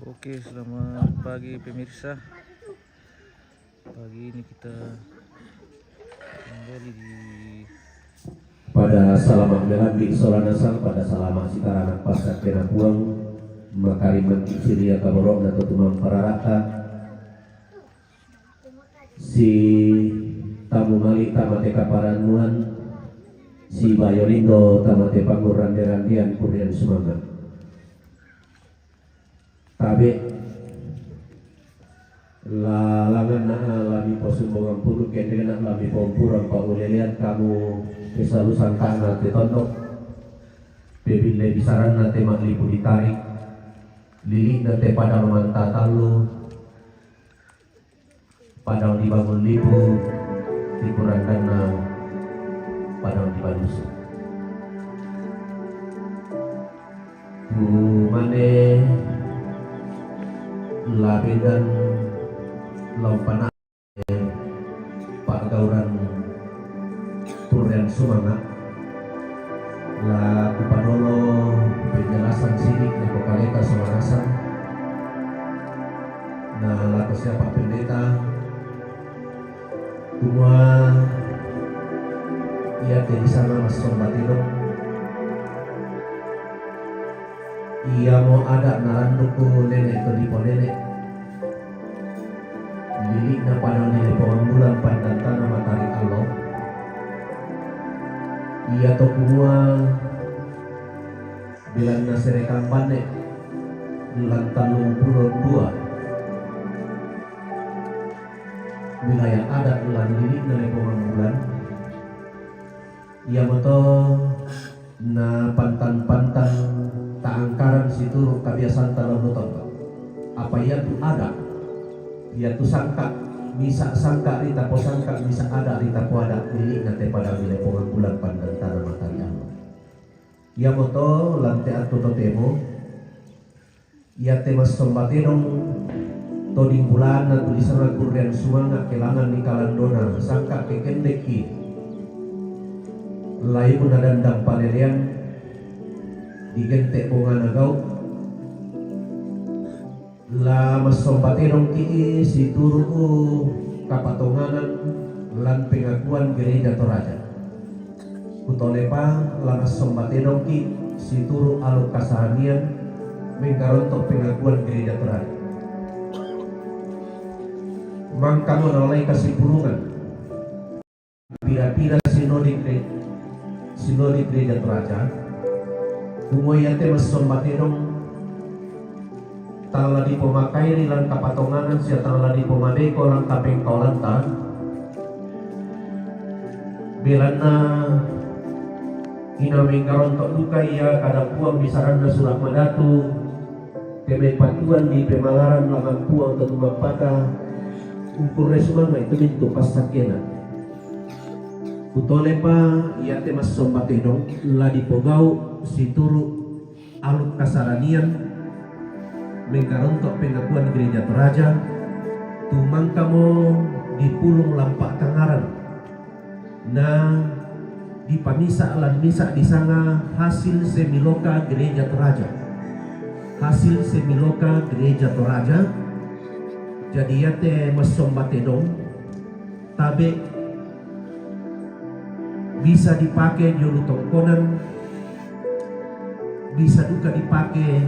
Oke, selamat pagi pemirsa. Pagi ini kita kembali di pada salamak melambi solanasal pada salamak sitaranak pasar kena puang makari mentik siria kaborok na tutumang pararaka si tamu mali tamate kaparanuan si bayolindo tamate pangurande-randian kurian semangat tabe lalangan na lami posumbongan puluh kendengan lami pompurang paulelian kamu kesalu sangkana tetondok bebin lebisaran na temak lipu ditarik lili na te padang manta talu padang dibangun lipu lipuran dana padang dibalusu mane labedan lompana pagauran turian sumangat la kupanolo penjelasan sidik na kokaleta sumanasan na la siapa pendeta semua ia di sana mas sombatino ia mau ada naranduku nenek to dipo nenek lilik na padang nilai bulan pandan tanah matahari Allah ia to semua bilang naserekan panek lantan 52 wilayah adat lan lilik na lepongan bulan ia moto na pantan-pantan taangkaran situ kebiasaan talang nonton apa ia tu ada ia tu sangka bisa sangka rita po sangka bisa ada rita po ada lilik na te pada lepongan bulan pandan tanah matahari Allah ia moto lante atau totemo ia temas sombatenong toding bulan na tulisan na kurian sumanga kelangan ni kalandona sangka kekendeki layu na dandang palelian digente bunga nagau la masombatenong ki si turu kapatonganan lan pengakuan gereja Toraja kutolepa la masombatenong ki si turu aluk kasahanian mengkarontok pengakuan gereja Toraja mangkamu nolai kasipulungan pira-pira sinodi gereja Toraja kumoyate masombatenong tala di pemakai rilan kapatonganan siya tala di pomadeko lang kapeng kaulanta bilan na inaming karontok luka iya kada puang bisaran na surat madatu kemay patuan di pemalaran lagang puang tatumang pata ukur resuman na ito minto pasakenan utole pa iya te masombatenong la di pogau situru aluk kasaranian mengkarontok pengakuan gereja Toraja tumang kamo di pulung lampak tangaran na di pamisa lan misa di sana hasil semiloka gereja Toraja hasil semiloka gereja Toraja jadi yate masombatenong tabe bisa dipakai jolu tongkonan bisa juga dipakai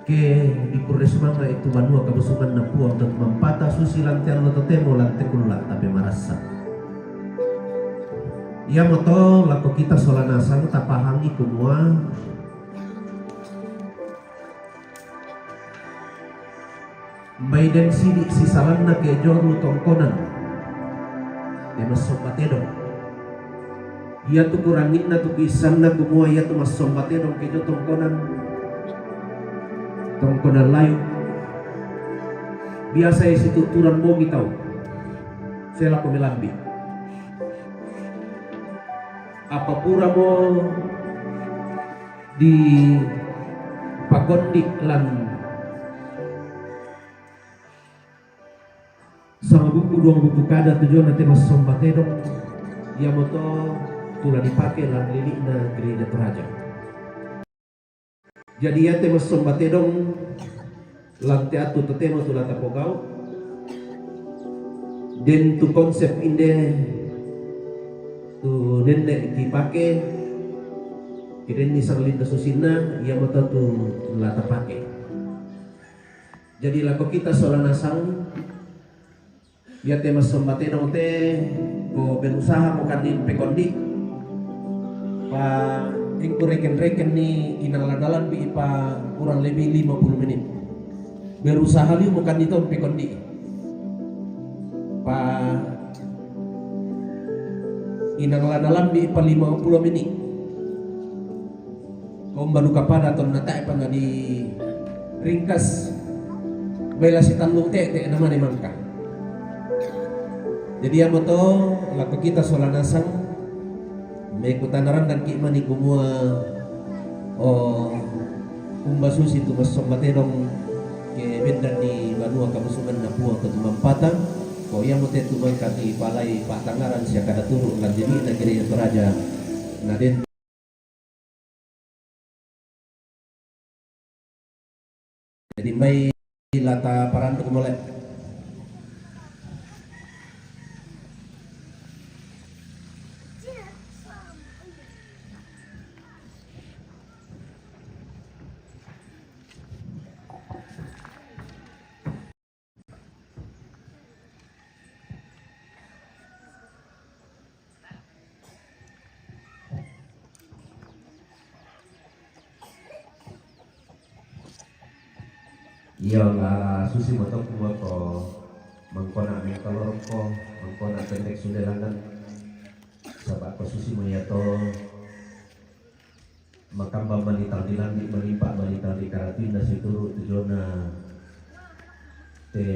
ke di kuresmanga itu manua kabusungan na puang dan mempata susi lantian lo totemo lante kulat tapi marasa ia moto lako kita solanasan tapahangi kumua maiden sidik si salanna ke joru tongkonan dia masombatedong ia tu kurangin na tu kisan na kumua ia tu masombatedong ke jo tongkonan tongkonan layu biasa isi tuturan bogi tau saya laku melambi apa pura mo di pagondik lan sama buku dua buku kada tujuan nanti mas sombatedong ia moto tulah dipakai lan lilik na gereja Toraja Jadi ya temas sombate dong lantai atu tetema tu lata pogau. Den tu konsep inde tu nenek dipake kiden ni sarlinda susina ia mata tu lata pake. Jadi lako kita soal nasang ya temas sombate dong te ko berusaha mo kadin pekondi pa ingku reken-reken ni inalan-alan bi ipa kurang lebih 50 menit berusaha li bukan di tahun pekondi pa inalan-alan bi ipa 50 menit kau baru kapan atau nata ipa nggak di ringkas bela si tanlung te nama ni mangka. Jadi yang moto laku kita soal nasang mekutanaran dan kimani kumua umbasusi tu masombaterong ke bendan di Banua Kamusungan na puang ke Tumampatang ko yang mote tumangkat di palai patangaran siya kada turu lan jadi na gereja Toraja na den jadi may lata parantuk mulai. Iya lah susi motok buat ko mangkona mi kalor ko mangkona pendek sundelangan sabak ko susi moyato makamba malitang dilangi melipat malitang di karatina situru tujona te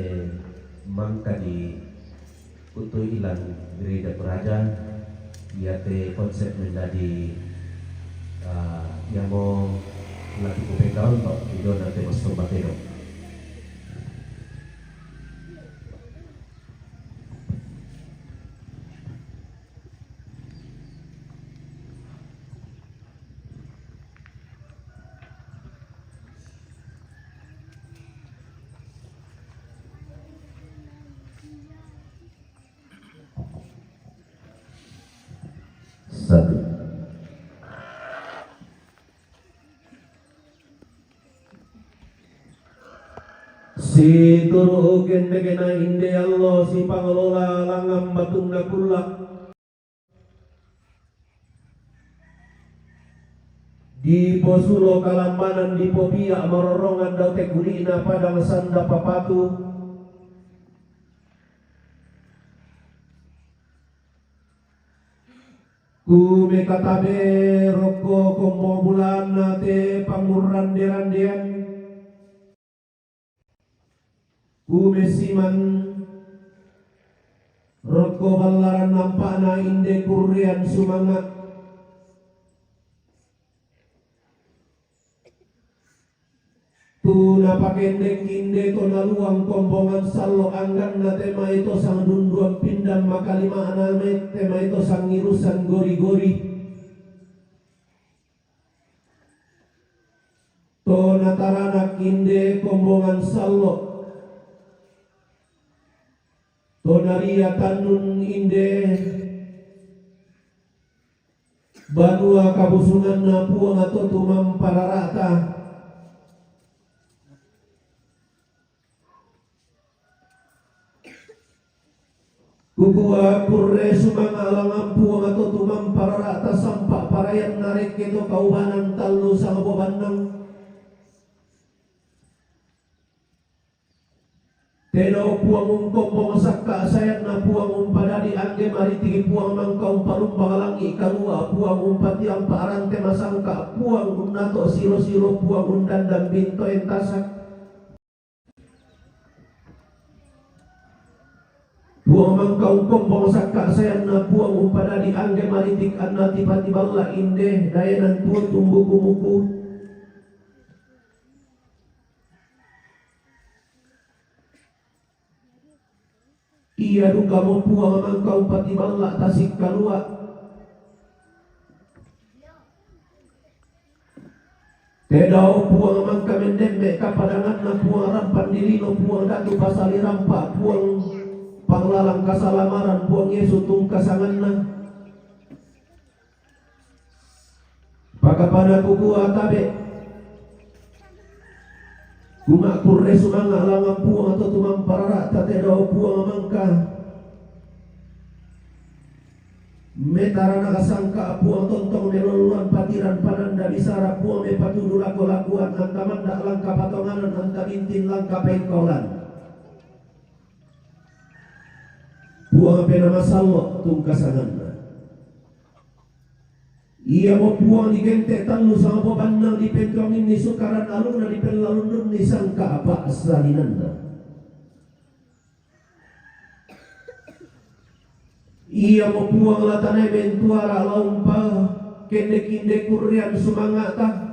mangka di utu ilan gereja Toraja ya te konsep menjadi yang mau latih kupekau untuk tujona te mas tombatero. Satu. Si turu ugen begena inde Allah si pangelola langam batung nakula di posulo kalambanan di popia marorongan daw te kulina padang sanda papatu ku mekatabe roko komo bulan nate panguran derandian ku mesiman roko balaran nampana inde kurian sumangat tu napakendek inde to naluang kombongan salo anggan na tema ito sang dunduan pindang makalima aname tema ito sang irusan gori-gori to nataranak inde kombongan salo to naria tanun inde Banua Kabusungan na puang ato tumampararata Kukuha purre sumangalang ampuang ato tumampararata sampak parayan narik ito kaubanan talo sa kababanang Teno puang kombong sakka sayat na puang padadi angge maritigi puang mangkau parumpangalangi kalua puang umpati ang paarante masangka puang nato siro-siro puang undan dan binto entasak buang mangkau kombong sakka sayang na buang umpada di angge maritik anna tiba-tiba la inde dayanan tuan tumbuh kumuku iya duka mo buang mangkau patiba la tasik kalua Tedau puang mangka mendembe kapadangan na puang rampan diri no puang datu pasali rampak puang panglalang kasalamaran puang Yesu tung kasangan na pakapada kuku atabe kumak kurre sumanga langang puang atau tumang pararak tatedau puang mangka metara nakasangka puang tontong meluluan patiran pananda bisara puang mepatudu laku-lakuan anta mandak langka patonganan anta bintin langka pengkolan puang pena masalok tungkasangan ia mau puang di gentek talu sama pobanang di pentongin ni sukaran aluna di pelalundun ni sangka apa asalinanda ia mau buang latane bentuara lompa kende-kinde kurian sumangata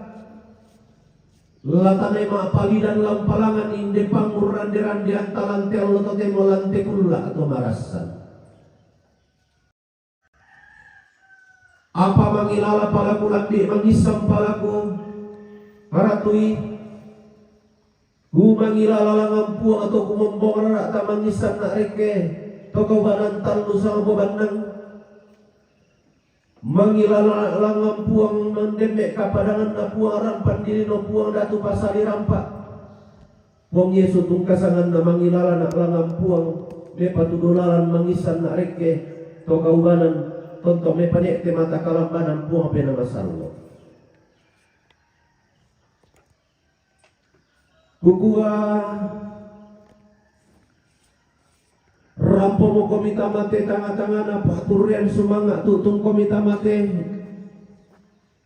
latane ma palidan lampalangan inde panguran deran di antalan tel tote molante kulla atau marasan apa mangilala palaku landi mangisam palaku haratui mangilala langampuang atau kumombong rata mangisan nak reke toko banan talu sama bobanang mangilala langam puang mendemek kapadangan na puang rampan diri no puang datu pasali rampak puang Yesu tungkasangan na mangilala na langam puang me patudulalan mangisan na reke toko banan tonto me panek te mata kalambanan puang pena masallo kukua rampo mo komita mate tanga-tanga na paturian sumanga tutung komita mate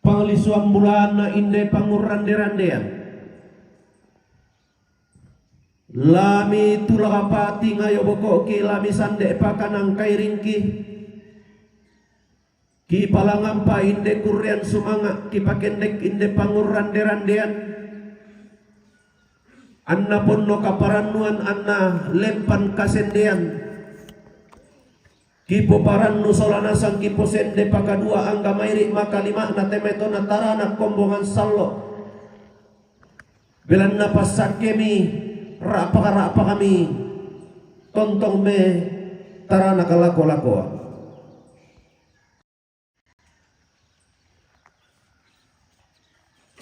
panglisuan bulan na inde pangurande-randean lami tulakapati ngayo bokoki lami sande pakanang kairingki ki palangampa inde kurian sumanga ki pakendek inde pangurande-randean anna ponno kaparanuan anna lempan kasendean kipo parannu solana sang kipo sende pakadua angga mairi maka lima na temeto na tarana kombongan sallo belan na pasakemi rapa kami tontong me tarana kalako-lako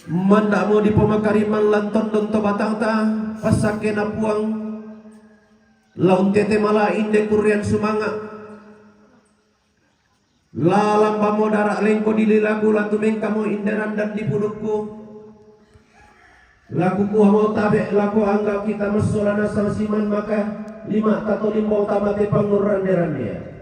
manda mo di pemakariman lanton donto batang ta pasake na puang laun tete mala inde kurian sumanga lalang pamo darak lengko dililaku latu mengkamo inderan dan dipudukku laku kuamo tabe laku anggap kita mesolana sang siman maka lima tato limbau tamate panguran derannya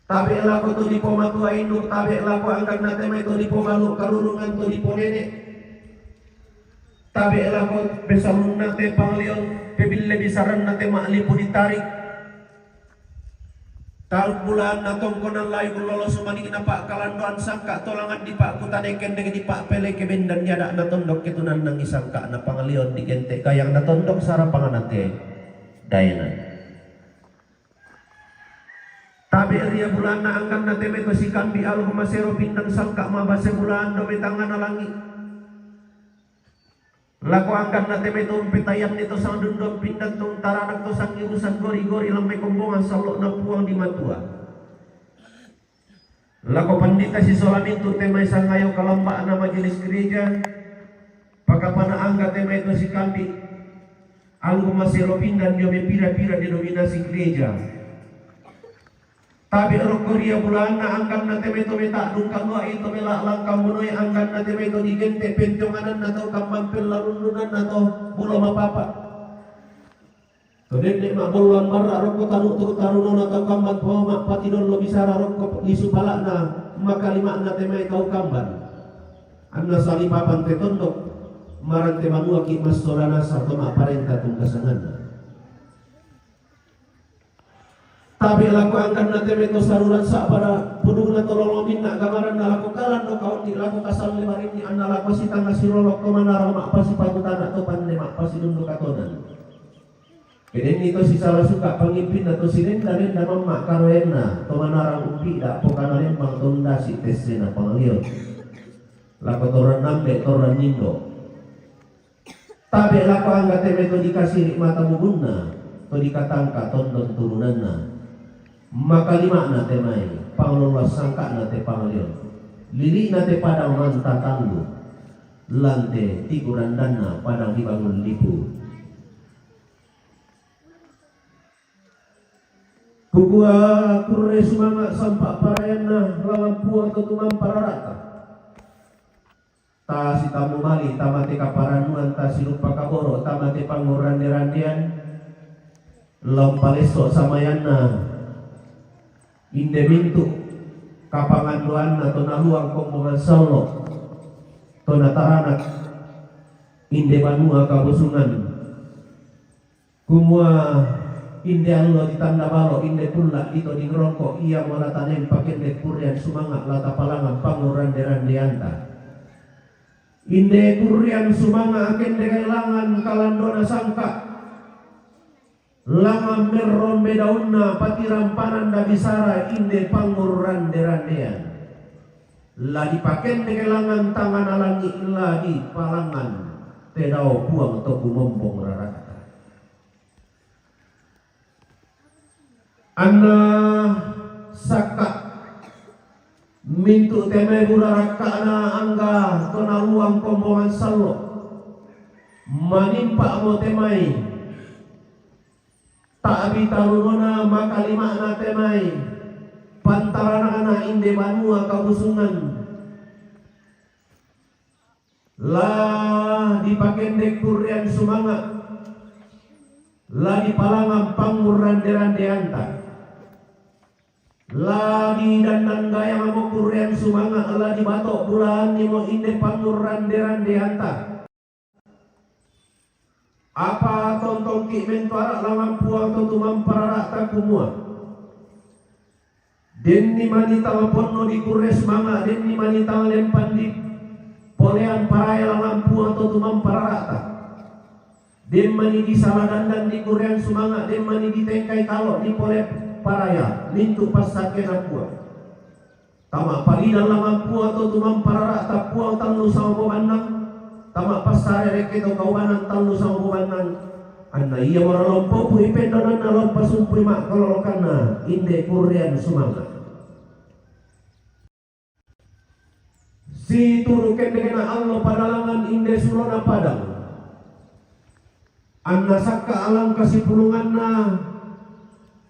tabe laku tu di pomatu induk tabe laku anggap nateme tu di pomalu karurungan tu di ponene tabe laku besalun nate panglion pebille bisaran nate maklipu ditarik tahun bulan natong konan layu lolo sumani kenapa kalandoan sangka tolangan di pak kutaneken dengan di pak pele kebendan nyada natondok ketunan nang isangka na pangalion di gente kayang natondok sara panganate dayana tabi ria bulan na angkan nate me kosikan bi alu masero bintang sangka mabase bulan do tangan alangi laku angkan nate me tum petayan nito sang dundom pindan tung taranak to sang irusan gori-gori lamai kombongan salok na puang di matua laku pandita si solam itu temai sangayo kalamba na majelis gereja pakapana angka temai to si kambi alu masero pindan dia pira-pira denominasi gereja tapi rokoria bulan na angkan na teme to meta dungkang wa ito mela langkang bunoy angkan na teme to digente pentonganan na to kamampil larundunan na to bulo mapapa to dende ma buluan marra rokko tanu to taruno na to kamban po mak patidon lo bisara rokko lisu pala na maka lima na teme to kamban anna sali papan te tondok marang te manua ki mastorana sarto ma parenta tung kasangan tapi laku angkan na teme to saruran sa para pudung na tololomin na gamaran na laku kalan no kaun di laku kasal limarin ni anna laku si tanga si rolok ko manara mak pa si patutan na to panne mak pa si dundo katonan keden nito si salah suka pangimpin na to sinenda rin na mamak karoen na to manarang umpi da po kanaren bang tonda si tesse na pangalion lako toran nambe toran nindo. Tabe lako angga teme to dikasih mata mubunna, to dikatangka tondon turunanna. Maka lima na temai, panglolas sangka na te panglion. Lili na te padang manta tanggu, lante tikuran dana padang dibangun lipu. Kukua kurre sumanga sampak parayana lawan puang ketumam pararata. Ta si tamu mali tamate kaparanuan ta silupa kaboro tamate pangurande-randean lompaleso samayana inde mintu kapangan doanna to naluang kombongan solo to nataranak inde banua kabusungan kumua inde allo ditanda balo inde pulla ito di ngerongko iya mola tanem pakai dek purian sumanga lata palangan pangurande-randeanta. Inde kurian sumanga aken dekelangan kalandona sangka lama merron bedaunna patirampanan da bisara inde panguran derandean la dipaken dekelangan tangan alangi la di palangan tedao puang toku mombong rarata anna saka mintu teme burarakana angga kona luang kombongan salo manimpa mo temai tak bitarunona maka lima na temai pantarana ana inde banua kabusungan lah dipakendek kurian sumanga lah dipalangan pangurande-randeanta lagi dan gaya mau kurian sumanga lagi batok bulan ni mau inde pangurande anta apa tontong ki mentuara lawan puang to tumam pararak ta kumua denni manita maponno di kures manga denni manita lempan di polean paraya lawan puang to tumam pararak ta den mani di saladandan di kurian sumanga den mani di tengkai kalau di pole paraya mintu pasake na puang tama palina lamang puang to tumam parara ta puang tanu sa bumanang tama pasare reke to kaubanan tanu sa bumanang anna iya maralompo pu ipendonan alon pasumpu mak kolokana inde kurian sumanga si turu kendekena Allah padalangan inde sulona padang anna sakka alang kasih pulunganna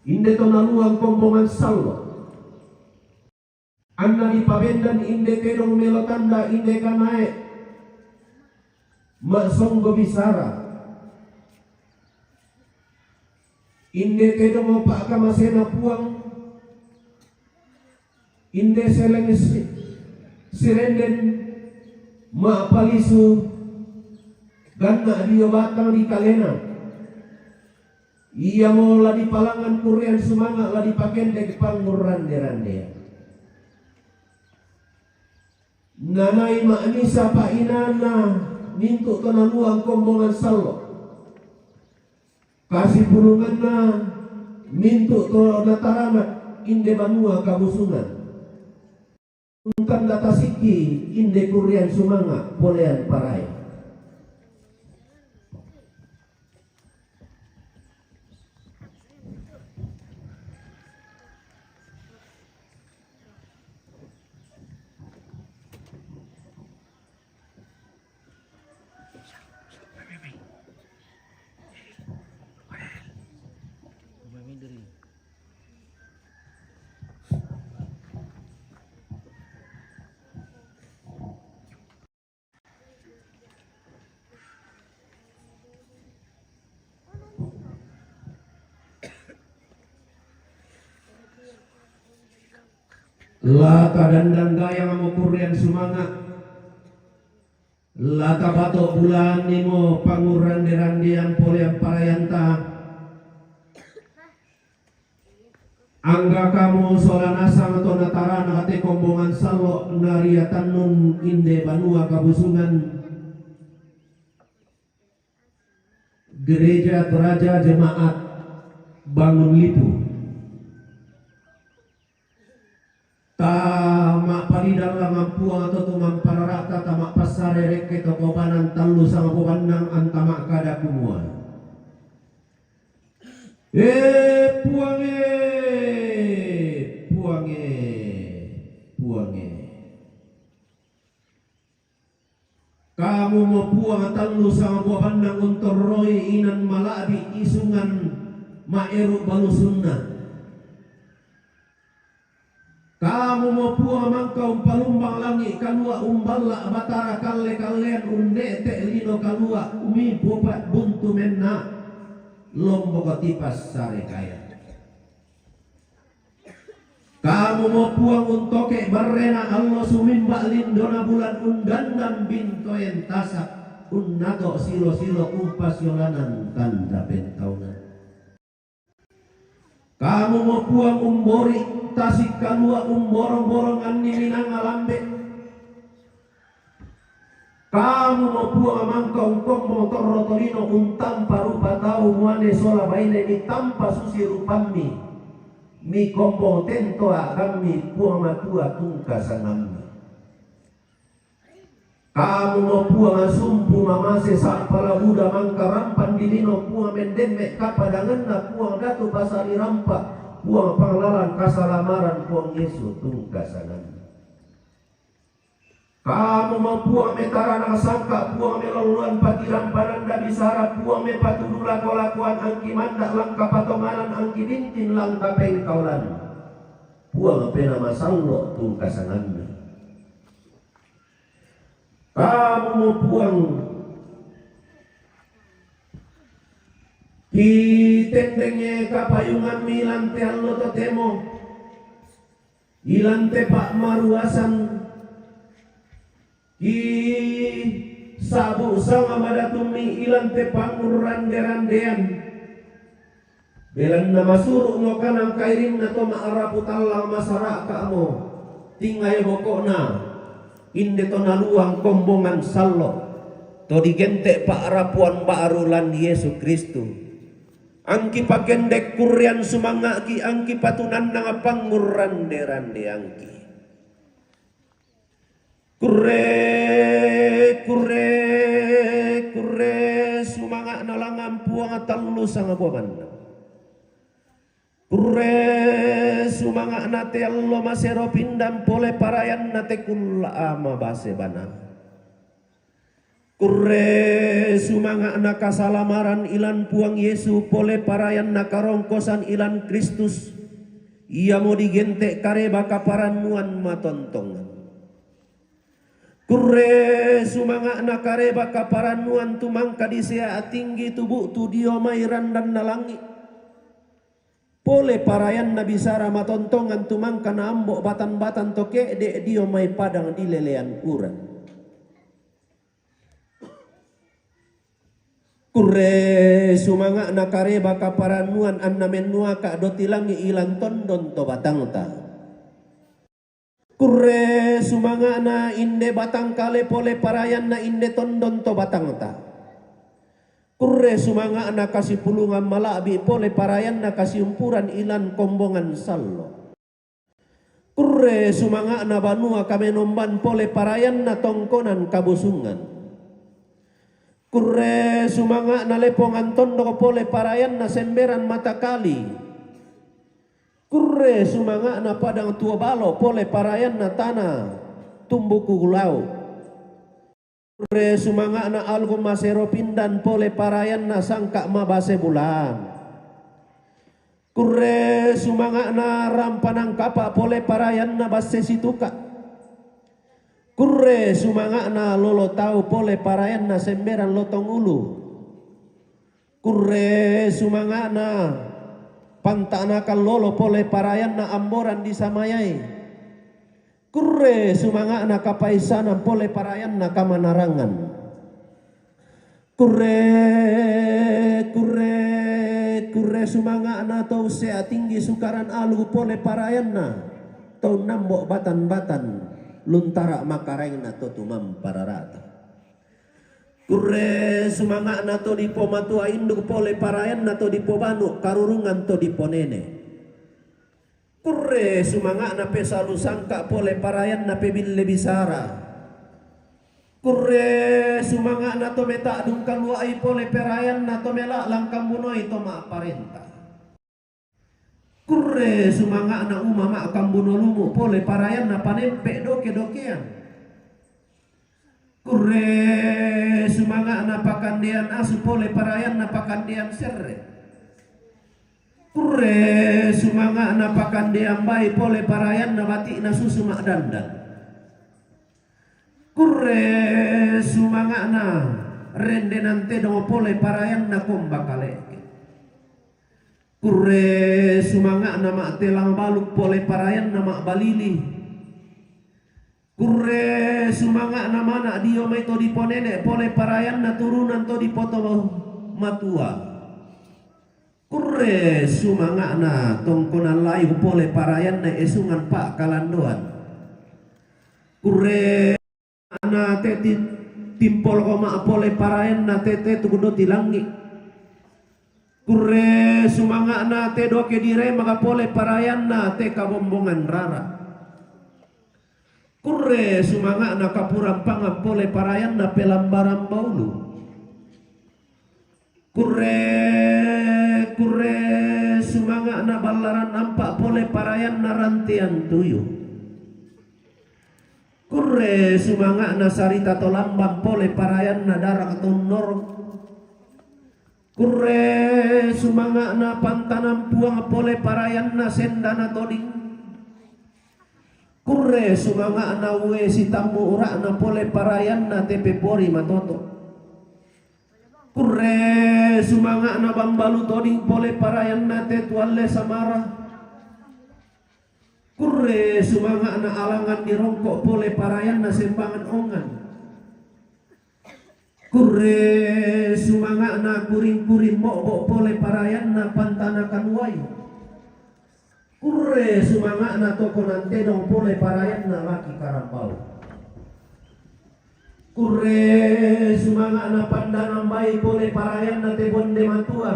inde to naluang kombongan sallo anna di pabendan inde kedong melotanda inde kanae maksonggo bisara inde kedong opak kamasena puang inde seleng sirenden ma palisu ganna dio batang di kalena iya mau lah di palangan kurian sumanga lah dipaken dek pangurande-rande nanai maknisa pa inana mintu to naluang kombongan salo kasih pulungan na mintu to natarana inde banua kabusungan untan datasiki inde kurian sumanga polean parai lata dandang gaya mau kurian sumanga lata batok bulan nimo pangurande-randean polean parayanta angga kamu solanasang atau natarana ate kombongan salo nariatan nun inde banua kabusungan gereja Toraja Jemaat Bangun Lipu Tamak palidang lang puang atau tumang pararata tamak pasare reke tokobanan talu sama pubandang antamak kada kumuan. Puange, puange, puange. Kamu mau puang talu sama pubandang untuk roy inan malabi isungan maeru balusunna. Kamu mau puang mangkau palumbang langit kalua umbala batara kalle kalian unde te lino kalua umi bobat buntu menna lombok tipas sare kaya. Kamu mau puang untuk ke barena Allah sumimba lindona bulan undandam bintoyen tasak unnato silo-silo kumpas yolanan tanda pentaunan. Kamu mau puang umbori tasik kalua umborong-borong anni minang alambe. Kamu mau puang amangkong kong motor rotolino untam parupa tau muane sola baine mi tampa susi rupammi mi kombo tento agami puang matua tungka sangammi. Kamu mau puang asumpu mamase sak pala buda mangka rampan dilino puang mendemek kapadangan na puang datu pasari rampa puang panglalan kasalamaran puang Yesu tungka sangammi. Kamu mau puang metara sangka puang meloluan patiran pananda bisara puang mepatudula kolakuan angki mandak langka patonganan angki dintin langka pengkaulan puang pena masallo tungka sangammi. Kamu mau puang di tendengnya kapayungan milante allo totemo ilante pak maruasan di sabu sama madatumi ilante panguran derandean belan nama suruh ngokanang kairin nato maaraputalla masara kamu tinggai bokokna inde to naluang kombongan sallo to digente pak rapuan baarulan Yesu Kristu angki pakendek kurian sumangaki angki patunan nang panguran derande angki kure sumanga nalangan puang talu sanga buaman kure sumanga nate allo masero pindam pole parayan nate kulla ama base bana kure sumanga nakasalamaran ilan puang Yesu pole parayan nakarongkosan ilan Kristus ia mau digente kareba kaparanuan matontongan kure sumanga nakareba kaparanuan tumangka disea tinggi tubuh tu dio mairan dan nalangi pole parayan nabi sara matontongan tumangka na ambok batan-batan toke de dio mai padang di lelean uran kure sumanga nakareba kaparanuan anna menua ka dotilangi ilan tondon to batang ta kure sumanga na inde batang kale pole parayan na inde tondon to batang ta kure sumanga na kasih pulungan malabi pole parayan na kasih umpuran ilan kombongan sallo kure sumanga na banua kamenomban pole parayan na tongkonan kabusungan kure sumanga na lepongan tondo pole parayan na semberan mata kali kure sumanga na padang tua balo pole parayan na tanah tumbuku gulau kure sumanga na algo masero pindan pole parayan na sangka mabase bulan kure sumanga na rampanang kapa pole parayan na base situka kure sumanga na lolo tau pole parayan na semberan lotong ulu kure sumanga na pantanakan lolo pole parayan na amboran di samayai kure sumanga na kapaisanan pole parayan na kamanarangan kure sumanga na tau sea tinggi sukaran alu pole parayan na tau nambok batan-batan luntara makareng na to tumam pararata kure sumanga na to di pomatua induk pole parayan na to di pobanu karurungan to di ponene Kurre sumanga na pe salu sangka pole parayan na pe bille bisara. Kurre sumanga na to meta dung kaluai pole perayan na to mela langkam bunoi to ma parenta. Kurre sumanga na umama kambuno lumu pole parayan na panempe doke dokean. Kurre sumanga na pakandian asu pole parayan na pakandian serre. Kurre sumanga na pakandian bai pole parayan na bati na susu mak dandan. Kurre sumanga na rende nante dongo pole parayan na komba kaleke. Kurre sumanga na mak telang baluk pole parayan na mak balili. Kurre sumanga na mana dio mai to diponene pole parayan na turunan to dipoto matua. Kurre sumanga na tongkonan layu pole parayan na esungan pak kalandoan. Kurre na teti timpol koma pole parayan na tete tukudo tilangi. Kurre sumanga na te doke dire maka pole parayan na te kabombongan rara. Kurre sumanga na kapurang panga pole parayan na pelambaran baulu. Kurre sumanga na balaran nampak pole parayan na rantian tuyu. Kurre sumanga na sarita to lambang pole parayan na darah tonor. Kurre sumanga na pantanam puang pole parayan na sendana toding. Kurre sumanga na we si tamu ura na pole parayan na tepe pori matoto. Kurre sumanga na bambalu toding pole parayan na te tuale samara. Kurre sumanga na alangan dirongkok pole parayan na sembangan ongan. Kurre sumanga na kuring-kuring bok pole parayan na pantana kanwai. Kurre sumanga na toko nante dong pole parayan na laki karambau. Kurre sumanga na pandanang bayi pole parayan na tebonde matua.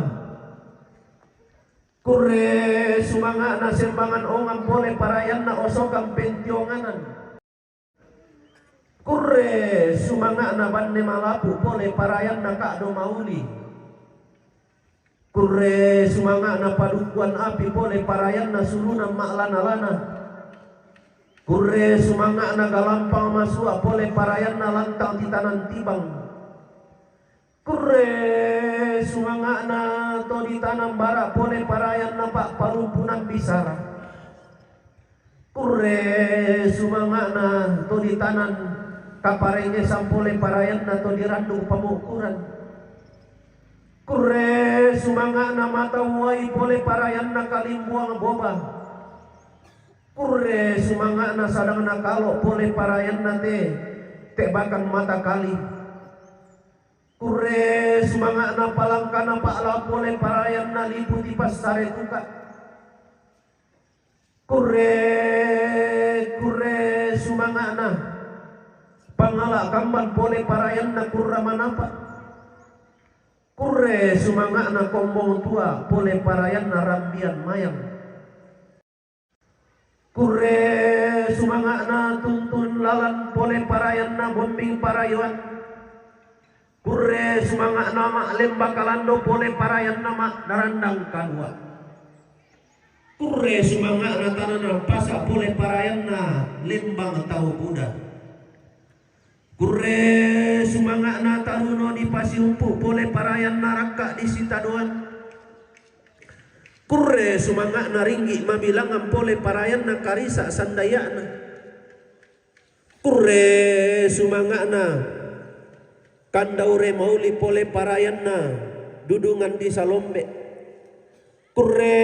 Kurre sumanga na sembangan ongan pole parayan na osokang pentionganan. Kurre sumanga na bande malapu pole parayan na kakdo mauli. Kurre sumanga na padukuan api pole parayan na sulunan maklana-lana. Kurre sumanga na galampang masua pole parayan na lantang titanan tibang. Kurre sumanga na to ditanam bara pole parayan na pak parumpunan bisara. Kurre sumanga na to ditanan kaparenge sampole parayan na to dirandung pamukuran. Kurre sumanga na mata uai pole parayan na kalimbuang boba. Kurre sumanga na sadang nakalo pole parayan na te bakan mata kali. Kurre sumanga na palangka na paala pole parayan na liputi pasare tuka. Kurre sumanga na pangala kamban pole parayan na kurra manapa. Kurre sumanga na kombong tua pole parayan na rambian mayang. Kurre sumanga na tuntun lalan pole parayan na bombing parayuan. Kurre sumanga na mak lembak kalando pole parayan na mak darandang kanwa. Kurre sumanga na tanan pasa pole parayan na lembang tahu kuda. Kurre sumanga na taruno di pasiumpu pole parayan na raka di sitadoan. Kurre sumanga na ringgi mabilangan pole parayan na karisa sandayana. Kurre sumanga na kandaure mauli pole parayan na dudungan di salombe. Kurre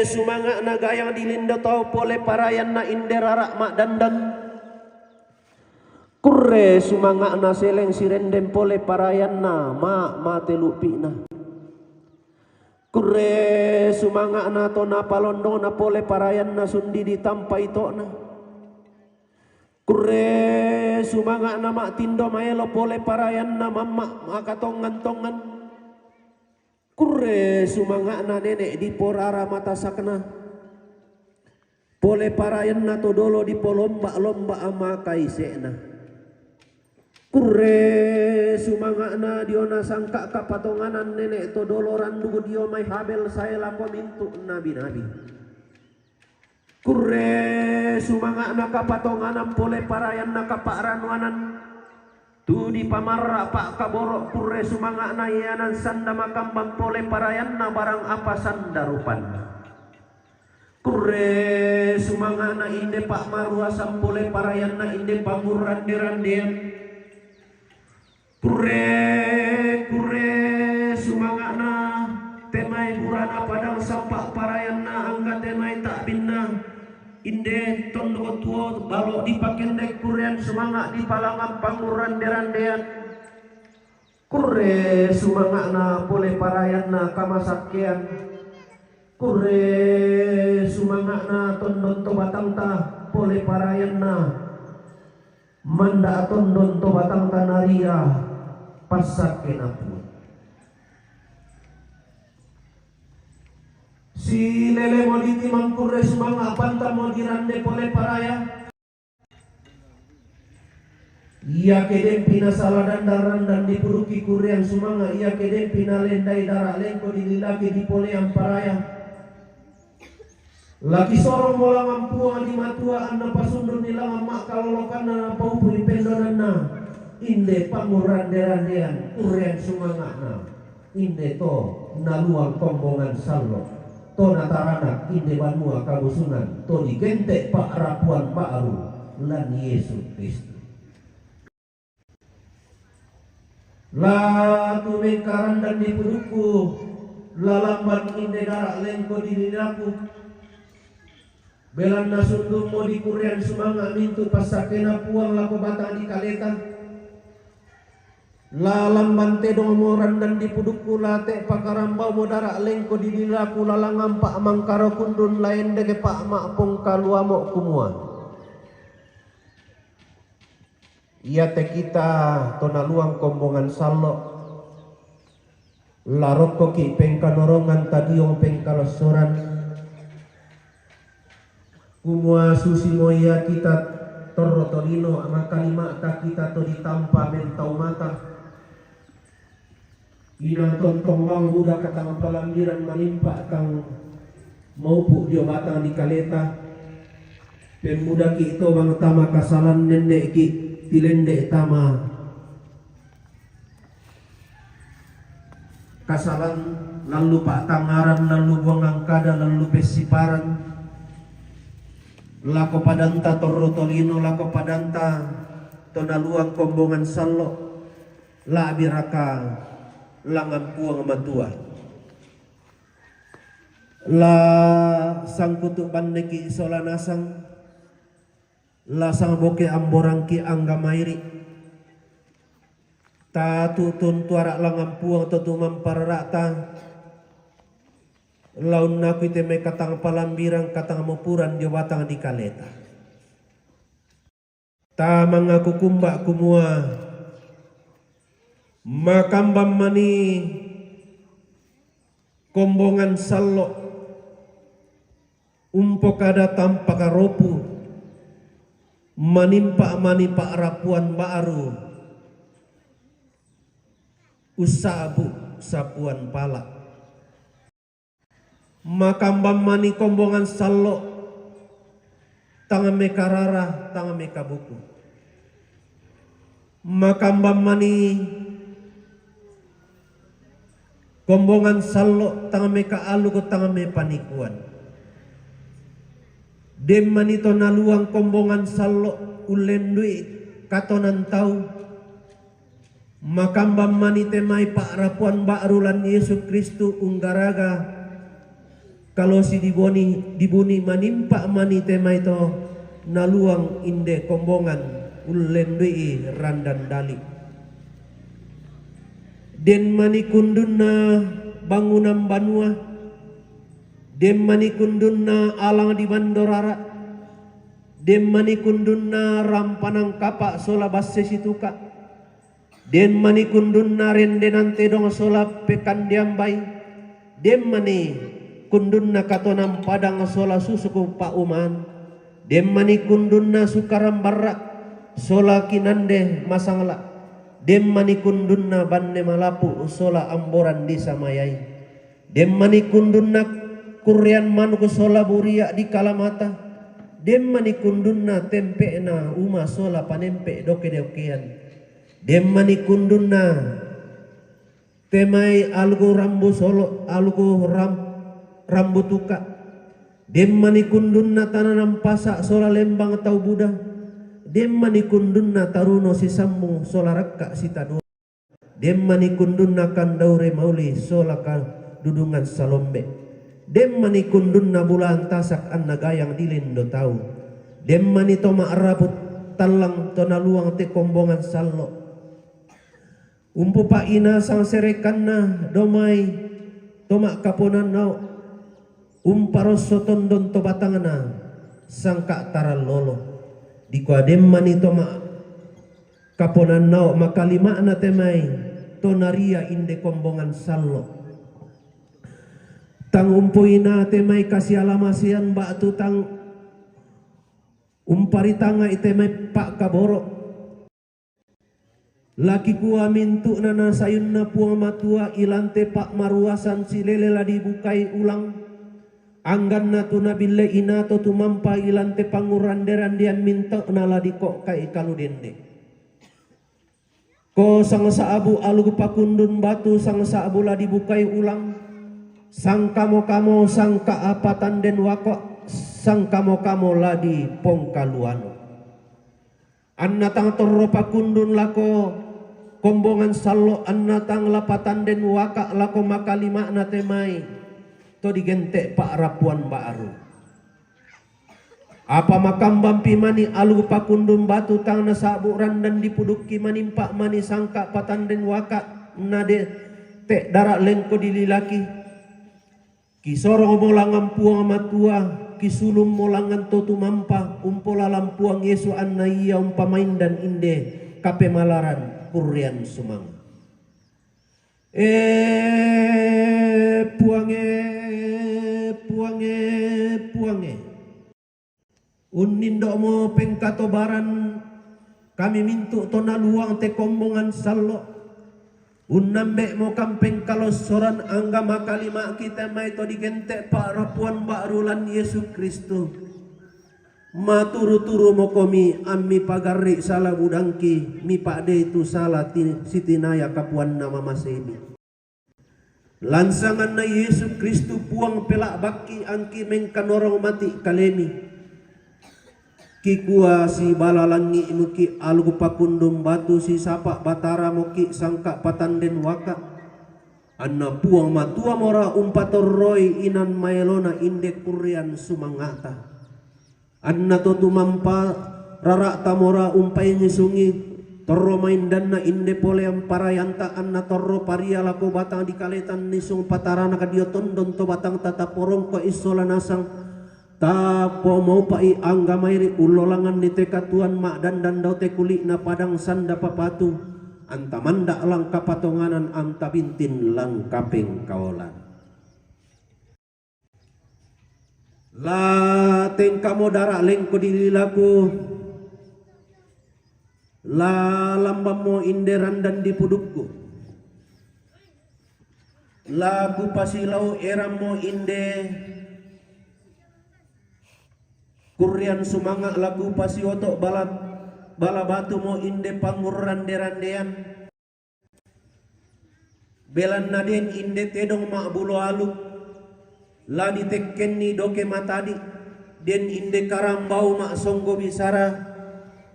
sumanga na gayang dilindo tau pole parayan na inderarak mak dandan. Kurre sumanga na seleng sirendem pole parayan na mak telupi na. Kurre sumanga na to na palondo na pole parayan na sundi ditampa ito na. Kurre sumanga na mak tindo maelo pole parayan na mama makatongan-tongan. Kurre sumanga na nenek di porara mata sakna. pole parayan na todolo di polomba-lomba amakai sena. Kurre sumanga na diona sangka kapatonganan nenek todolo randu dio may habel saya lako mintu nabi-nabi. Kurre sumanga na kapatonganan pole parayan na kaparanwanan tu di pamarra pak kaborok. Kurre sumanga na yanan sanda makambang pole parayan na barang apa sandarupan. Kurre sumanga na inde pak marua sampole parayan na inde pamuran dirandian. Kurre sumanga na temai burana padang sampak parayan na angga temai tak binna inde tondo tuo balok dipakendek kurrean sumanga di palangan panguran derandean. Kurre sumanga na pole parayan na kamasakian. Kurre sumanga na tondon to batang ta pole parayan na manda tondon to batang ta naria pasak kenapu. Si lele mo diti mangkurre sumanga banta mo dirande pole paraya. Ia kedem pinasaladan daran dan dipuruki kurrean sumanga. Ia kedem pinalendai darah lengko dililaki di pole yang paraya. Laki sorong molang ampuang di matua anda pasundun nilang mak kalolokan na pau puri pendonan na. Inde panguran derandean kurrean sumanga na. Inde to naluang kombongan sallo. To natarana inde banua kabusunan. To digentek pak rapuan baru lan Yesus Kristus. La tu mengkaran dan dipuruku lalamban inde darak lengko diridaku. Belan nasundung mo di kurrean sumanga mintu pasakena puang lako batang di kaleta. Lalang bante dong moran dan dipuduku late pakarambau modara lengko didiraku lalang pak mangkaro kundun lain deke pak mak pong kaluamo kumua. Ia te kita tonaluang kombongan salo laroko ki pengkanorongan tadiong pengkalosoran kumua susi moya kita torotolino ama kalima ta kita to ditampa mentau mata. Inang tontong wang budak katang palambiran manimpa kang maupu dio batang di kaleta. Pemuda ki ito bang tama kasalan nenek ki tilende tama kasalan lalu pak tangaran lalu buang angkada lalu pesiparan lako padanta torotolino lako padanta tonaluang kombongan salo la biraka langan puang matua la sangkutu bandeki solanasang la sang boke amborangki angga mairi ta tutun tuara langan puang tutumam pararata laun naku teme katang palambirang katang mopuran di batang di kaleta ta mangaku kumba kumua makambam mani kombongan sallo umpok ada tanpa karopu manimpa mani pak rapuan baru usabu sapuan pala makambam mani kombongan sallo tangan mekarara tangan mekabuku makambam mani kombongan sallo tangan meka alu ko tangan me panikuan dem manito naluang kombongan sallo ulendui katonan tau makambam manite mai pak rapuan ba'rulan Yesus Kristus unggaraga kalau si dibuni manimpa manite mai to naluang inde kombongan ulendui randan dali den mani kundunna bangunan banua den mani kundunna alang di bandorara den mani kundunna rampanang kapak sola basse situka den mani kundunna rendenan tedong sola pekan diambai den mani kundunna katonam padang sola susuku pak uman Demmani kundunna sukaram barra sola kinande masangla. Demmani kundunna banne malapu sola amboran di samayai. Demmani kundunna kuryan manuku sola buria di kalamata. Demmani kundunna tempena uma sola panempe doke dokean. Demmani kundunna temai algo rambu solo algo rambu tuka. Demmani kundunna tananam pasak sola lembang tau buda. Demmani kundunna taruno si sambung sola rakka si tadu. Demmani kundunna kandaure mauli sola dudungan salombe. Demmani kundunna bulan tasak anna gayang dilindo tau. Demmani toma arabut talang tona luang te kombongan sallo. Umpu pa ina sang serekanna domai toma kaponan nau. Umparoso tondon to batangana sangka taral lolo. Dikwa demmani toma kaponan nau makalima na temai tonaria inde kombongan sallo. Tang umpuina temai kasih alamasian batu tang umpari tanga itemai pak kaboro. Laki kuah mintu nana sayun na puang matua ilante pak maruasan si lele la dibukai ulang. Anggan na tu nabile inato tumampa ilante panguranderan dia minta nala dikok kai kalu dende. Ko sang saabu alugu pakundun batu sang saabu la dibukai ulang. Sang kamo sangka apatan den wako sang kamo la di pongkaluano. Anna tang torro pakundun lako kombongan sallo anna tang lapatan den waka lako makalima na temai to digente pak rapuan baru. Apa makambam pimani alu pakundum batu tang na saburan dan dipuduki manimpak mani sangka patan den waka nade te darak lengko dililaki. Kisorong molangan puang matua kisulum molangan totu mampa umpola lampuang Yesu anna iya umpamain dan inde kape malaran kurian sumang. Puange unindo mo pengkatobaran kami mintu tona luang te kombongan sallo. Unnambe mo kampeng kalosoran angga makalima kita may to digente pa rapuan barulan Yesu Kristo. Maturu-turu mo komi ammi pagarri sala budangki mi pakde itu sala sitinaya kapuan nama masebi. Lansangan na Yesu Kristo puang pelak baki angki mengkanorong mati kalemi. Kikua si balalangi inuki algu pakundum batu si sapa batara moki sangka patanden waka. Anna puang matua mora umpatorroi inan maelona indek kurian sumangata. Anna totu mampa rarak tamora umpai ngisungi torro main danna inde poleam parayanta anna torro paria lako batang dikaletan nisung patarana kadio tondon to batang tata porong ko isola nasang. Tapo mau pai angga mairi ulolangan ni teka tuan mak dan dau te kulik na padang sanda papatu anta manda lang kapatonganan anta bintin lang kapeng kaolan. La tengka modara lengko dililaku la lambam mo inderan dan dipudukku la kupasilau eram mo inde kurian sumanga lagu pasioto bala batu mo inde panguran derandean belan naden inde tedong mak bulo alu la ditekken ni doke matadi den inde karambau mak songgo bisara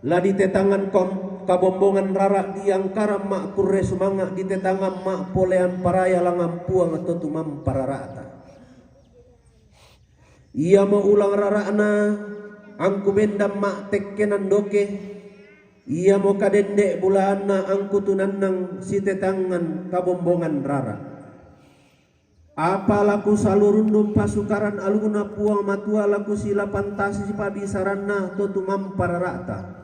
la ditetangan kom kabombongan rara diang karam mak kurre sumanga ditetangan mak polean paraya langam puang atau tumam pararata. Ia mau ulang rarana angku bendam mak tekkenan doke. Ia mau kadendek bulana angku tunanang si tetangan kabombongan rara. Apa laku salurundum pasukaran aluna puang matua laku sila pantasi si pabisarana totu mampararata.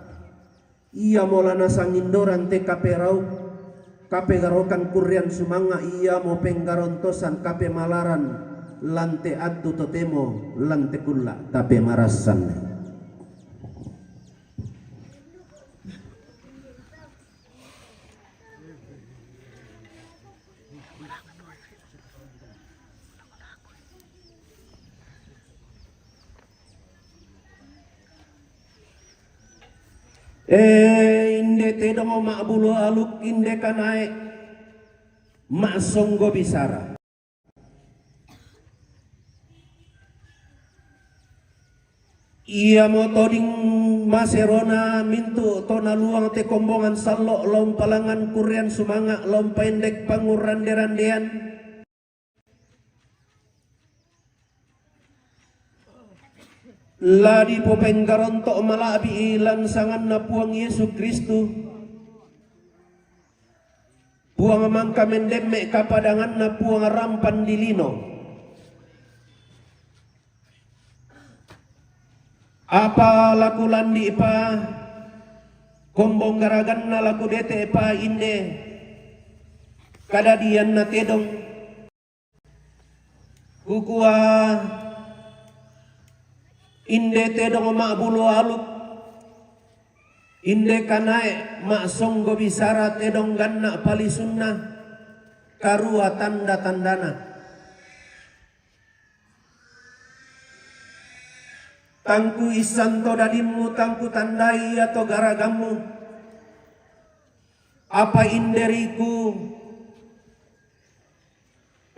Ia molana sangindoran te kape rau kape garokan kurian sumanga ia mau penggarontosan kape malaran lante adu totemo lante kulla tape marasan. Inde tedong mak bulu aluk inde kanae mak songgo bisara. Ia motoding maserona mintu tona luang te kombongan salok lom palangan kurian sumanga lom pendek panguran derandean. Ladi popenggarontok malabi ilan sangan na puang Yesus Kristu. Puang mangka mendemek kapadangan na puang rampan dilino. Apa laku landi pa kombong garagan na laku dete pa inde kadadian na tedong kukua inde tedong mak bulu aluk inde kanae mak songgo bisara tedong ganna pali sunnah karua tanda-tandana. Tangku isanto dadimu tangku tandai atau garagamu apa inderiku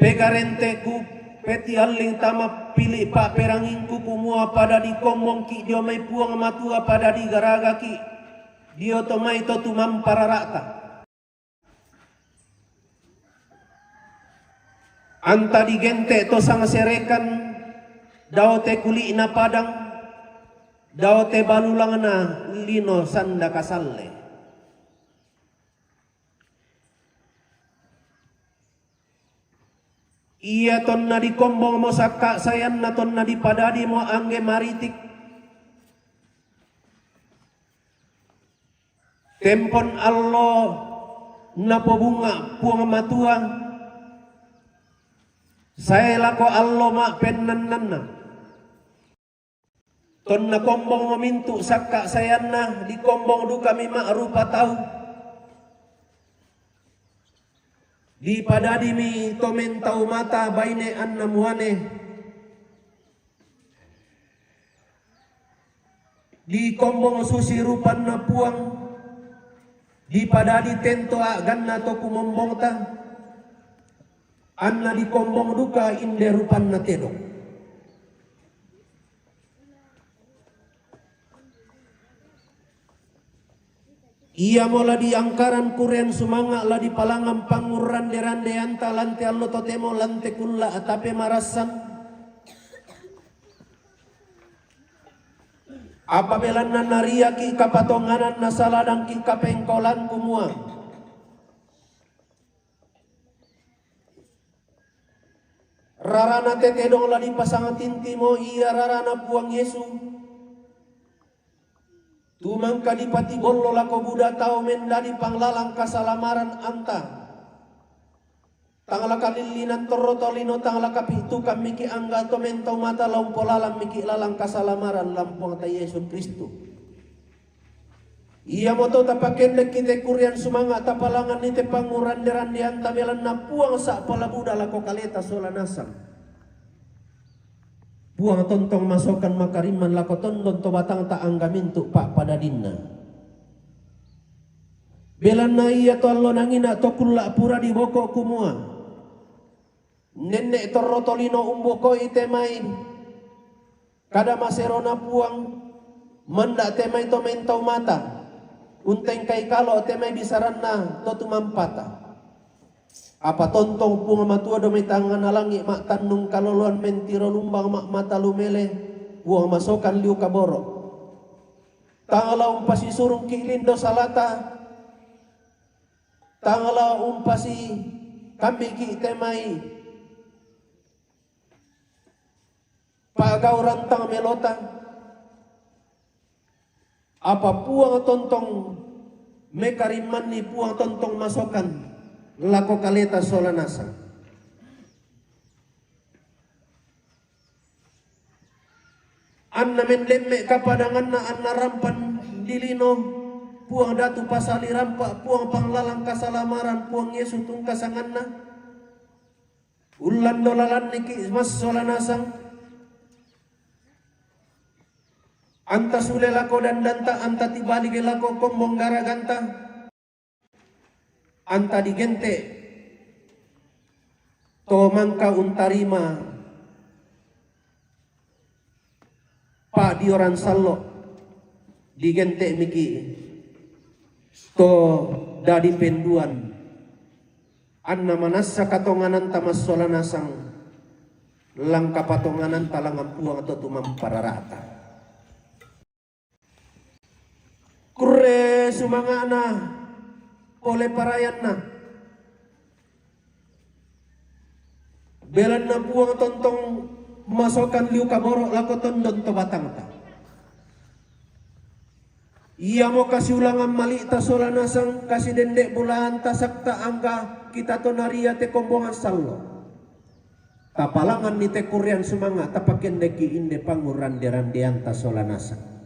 pegarenteku peti aling tama pilih pak peranginku kumua pada di komong ki dio mai puang matua pada di garaga ki dio tomai to tumam pararata anta digente to sang serekan dao te kuli na padang dao te balulang na lino sanda kasalle. Iya ton na di kombong mo sakka sayan na ton na di padadi mo angge maritik. Tempon Allah na pobunga puang matua. Saya lako Allah mak pennan na. Ton na kombong memintu sakka sayanna di kombong du kami mak rupa tahu. Di padadi mi tomen tau mata baine anna muane. Di kombong susi rupan na puang. Di padadi tento ganna to kumombong ta. Anna di kombong duka inde rupan na tedong. Ia mola di angkaran kuren sumanga la di palangan panguran derande anta lante allo totemo lante kulla atape marasan. Apabila naria ki kapatonganan nasaladang ki kapengkolan kumua. Rarana tetedong la di pasangan tintimo ia rarana buang Yesu. Tumangka di pati bollo lako buda tau mendadi panglalang kasalamaran anta. Tangala kalilinan torotolino tangala kapitu miki angga to mentau mata lampolalam miki lalang kasalamaran lampuang ta Yesus Kristu. Ia moto tapakendek kita kurian sumanga tapalangan nite panguran derandian tabelan napuang sa pala buda lako kaleta solanasang. Buang tontong masokan makariman lako tondon to batang ta anggamintu pak pada dinna. Belan na iya to allo nangina to kulla pura di boko kumua. Nenek torotolino umboko itemain. Kada maserona puang manda temai to mentau mata. Unteng kai kalo temai bisaranna to tumampata. Apa tontong punga matua do tangan alangi mak tanung kaloluan mentiro lumbang mak mata lumele buang masokan liu kaboro. Tangala umpasi surung kilindo salata. Tangala umpasi kami ki temai. Pagau rantang melota. Apa puang tontong mekariman ni puang tontong masokan. Lako kaleta solanasa. Anna mendemek kapadangan na anna rampan dilino puang datu pasali rampak puang panglalang kasalamaran puang Yesus tung kasanganna ulan dolalan niki mas solanasang anta sule lako dan danta, anta tibali ke lako kombong gara ganta, anta digente to mangka untarima pak dioran sallo digente miki to dadi penduan anna manassa katonganan tamas solanasang langka patonganan talangan puang atau tumampararata kure sumangana pole parayanna belan na puang tontong masokan liu kaboro lako tondon to batangta iya mo kasih ulangan mali ta solanasang kasih dendek bulan ta sakta angga kita to naria te kombongan sallo tapalangan ni te kurian sumanga tapaken deki inde panguran derandean ta solanasang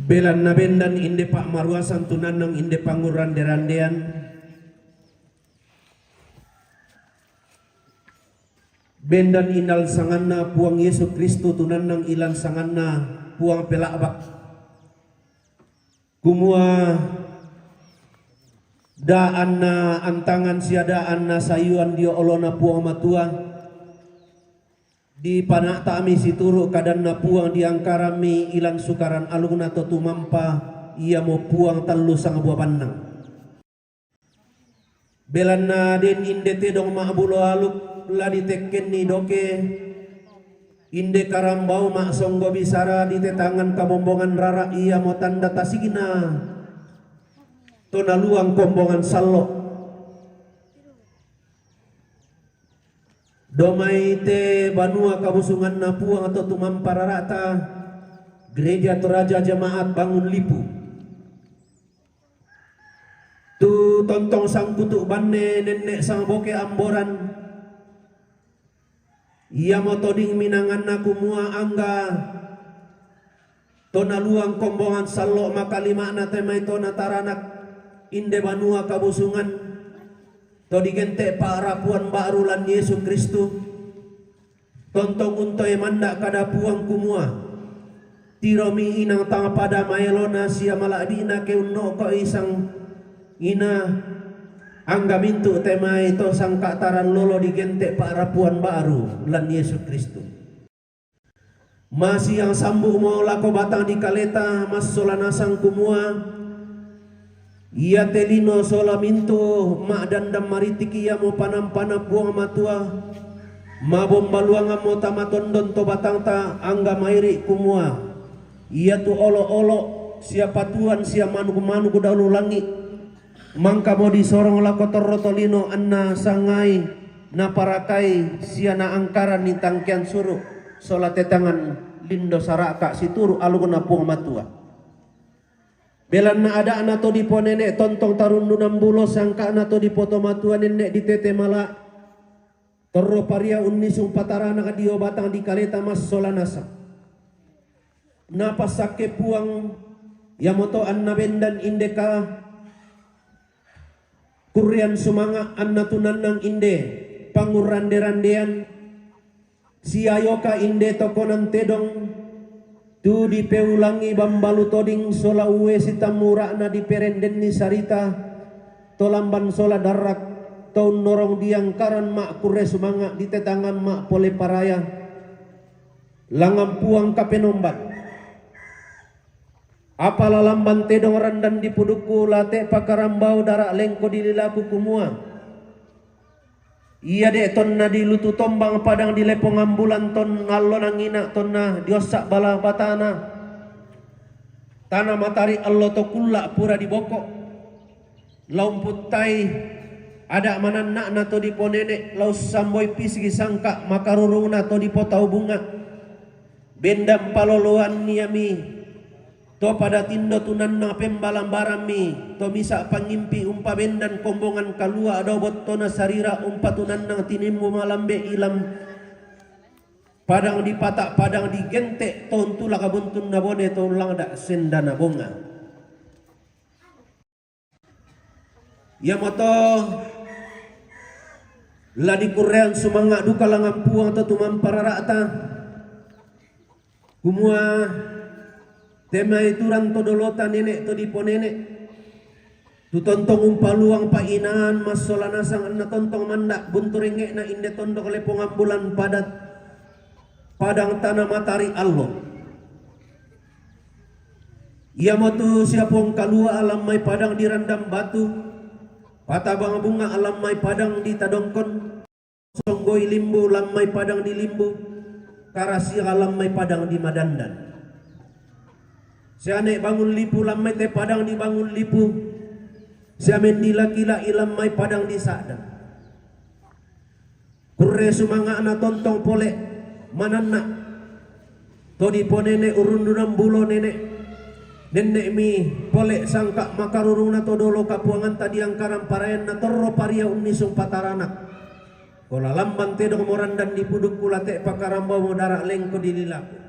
belan na bendan inde pak maruasan tunanang inde panguran derandean bendan inal sanganna puang Yesus Kristus tunanang ilan sanganna puang pelakbak kumua daan na antangan siadaan na sayuan dio olona puang matua di panak tami situru kadan na puang diangkarami ilan sukaran aluna to tumampa ia mo puang talu sang buah bandang belan na den inde te dong maabulo aluk la diteken ni doke inde karambau mak songgo bisara di tetangan kabombongan rara ia mo tanda tasigina to naluang kombongan sallo domai te banua kabusungan na puang atau tumampararata gereja toraja jemaat bangun lipu tu tontong sang kutuk bane nenek sang boke amboran ia motoding minangan na kumua angga tona luang kombongan sallo maka lima na temai tona taranak inde banua kabusungan to digente para puan barulan Yesus Kristus tontong untoy manda kada puang kumua tiromi inang tanga pada maelona sia maladina ke unno ko isang ina angga mintu tema itu sangka taran lolo digente para puan baru lan Yesus Kristus masih yang sambu mau lako batang di kaleta mas solanasang kumua ia telino sola mintu mak dandam maritik ia mo panam-panam buang matua mabom baluanga mo tamatondon to batang ta angga mairi kumua ia tu olo-olo siapa tuan sia manu-manu kudalu langit mangka mo disorong lako torotolino anna sangai na parakai sia na angkaran ni tangkian suruh sola tetangan lindo saraka situru aluguna puang matua belan na ada anak to di po nenek tontong tarun 16 sangka anak to di poto matua nenek di tete mala torro paria unisung patarana kadio batang di kaleta mas solanasa napa sake puang yamoto anna bendan indeka kurian sumanga anna tunanang inde pangurande-randean siayoka inde tokonan tedong tu dipeulangi bambalu toding sola uwe sitamura na diperenden ni sarita tolamban sola darak taun norong diangkaran mak kure sumanga di tetangan mak pole paraya langam puang kapenombat apala lamban tedong randan di puduku late pakarambau darak lengko dililaku kumua iya de ton na dilutu tombang padang di lepong ambulan ton ngallo nangina ton na diosak bala batana tanah matari allo to kulla pura di bokok laum putai ada mananak na to di ponene lau samboy pisgi sangka makaruruna to di potau bunga bendam paloloan niami To pada tindo tunan na pembalang barami to misa pangimpi umpa bendan kombongan kalua adobot to na sarira umpa tunan nang tinimmu malambe ilam padang di patak padang di gentek to untula kabuntun na bone to ulang dak senda na bonga ya moto ladi kurean sumanga duka langang puang to tumampararata kumua tema ituran to dolota nenek to dipo nenek tu tontong umpaluang painan masola nasang na tontong mandak bunturinge na inde tondok lepong ambulan padat padang tanah matari Allah ia motu siapong kalua alam mai padang dirandam batu patabang bunga alam mai padang di tadongkon songgoi limbu alam mai padang di limbu karasi alam mai padang di madandan siane bangun lipu lamai te padang di bangun lipu siamen dilakila ilam mai padang di sadang kurre sumanga na tontong pole mananna to di ponene urundunam bulo nenek nenek mi pole sangka makarurung na todolo kapuangan tadi angkaram parayan na torro paria unisung pataranak kola lamban te dong morandan di puduk kulate pakaramba modara lengko dililaku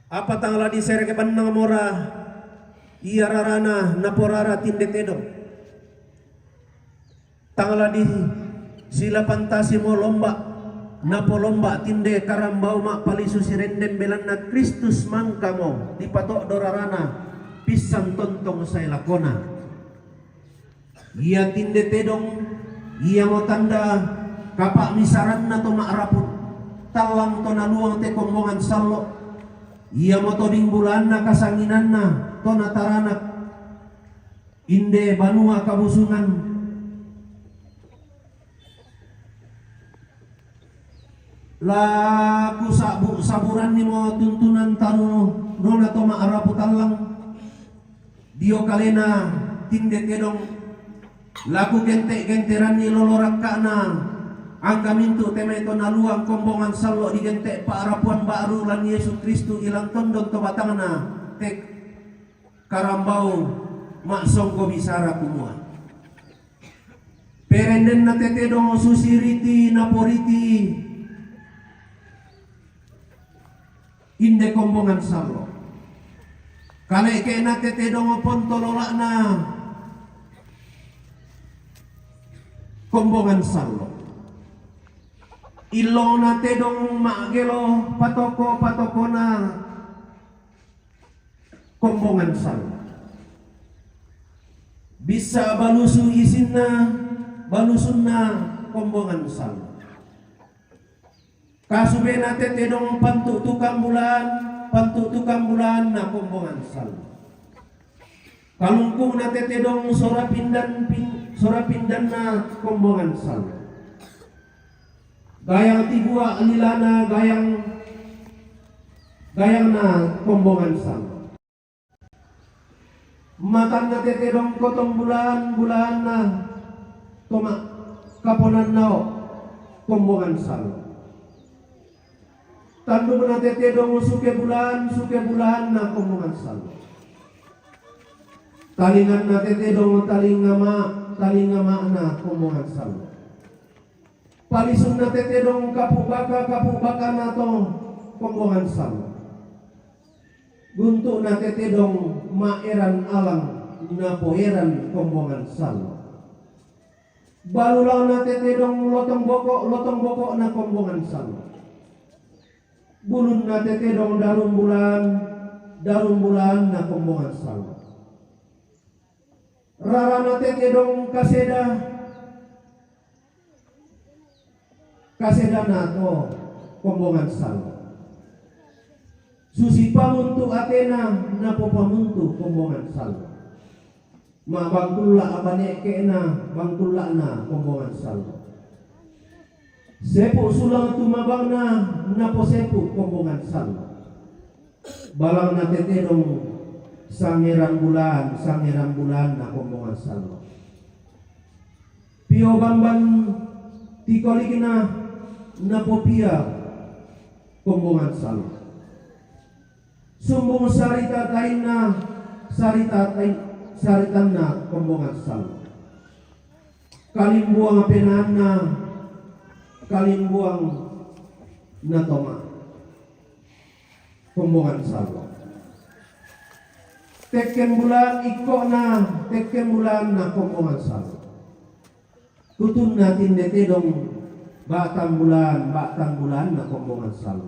apa tangla di sereke bandang mora iya rarana naporara tinde tedong tangla di sila pantasi mo lomba napo lomba tinde karambau mak palisu sirendem belanna Kristus mangkamo di patok dorarana pisan tontong saya lakona iya tinde tedong iya mo tanda kapak misaran na to makraput talang to naluang te kombongan sallo ia motoding bulan na kasanginan na to nataranak inde banua kabusungan laku saburan ni mo tuntunan taruno nona to maarapu talang dio kalena tinde kedong laku genteran ni lolorak na angka mintu temeto naluang kombongan sallo di gentek paarapuan baru lan Yesus Kristus ilang tondon to batangna tek karambau mak songko bisara kumua perenden na tetedong susiriti naporiti inde kombongan sallo kale kena tetedong pontolola na kombongan sallo ilona tedong magelo patoko na kombongan sallo bisa balusu isinna balusunna kombongan sallo kasubena tetedong pantu tukang bulan na kombongan sallo kalungkung na tetedong sora pindan na kombongan sallo gayang tigua alilana gayang na kombongan sallo matan na tetedong kotong bulan na toma kaponan nao kombongan sallo tandu na tetedong suke bulan na kombongan sallo talingan na tetedong talingama na kombongan sallo palisun na tetedong kapubaka na to kombongan sallo guntuk na tetedong maeran alang na poeran kombongan sallo balulang na tetedong lotong bokok na kombongan sallo bulun na tetedong darum bulan na kombongan sallo rara na tetedong kaseda na to kombongan sallo susi pamuntu atena na po pamuntu kombongan sallo ma bangtulla abane kena bangtulla na kombongan sallo sepu sulang tumabang na po sepu kombongan sallo balang na tetedong sangiran bulan na kombongan sallo pio bamban tikolikina na popia kombongan sallo Sumbung sarita taina saritanna kombongan sal. Kalimbuang apenana kalimbuang natoma kombongan sal. Teken bulan na kombongan sal. Tutun natin detedong batang bulan na kombongan sal.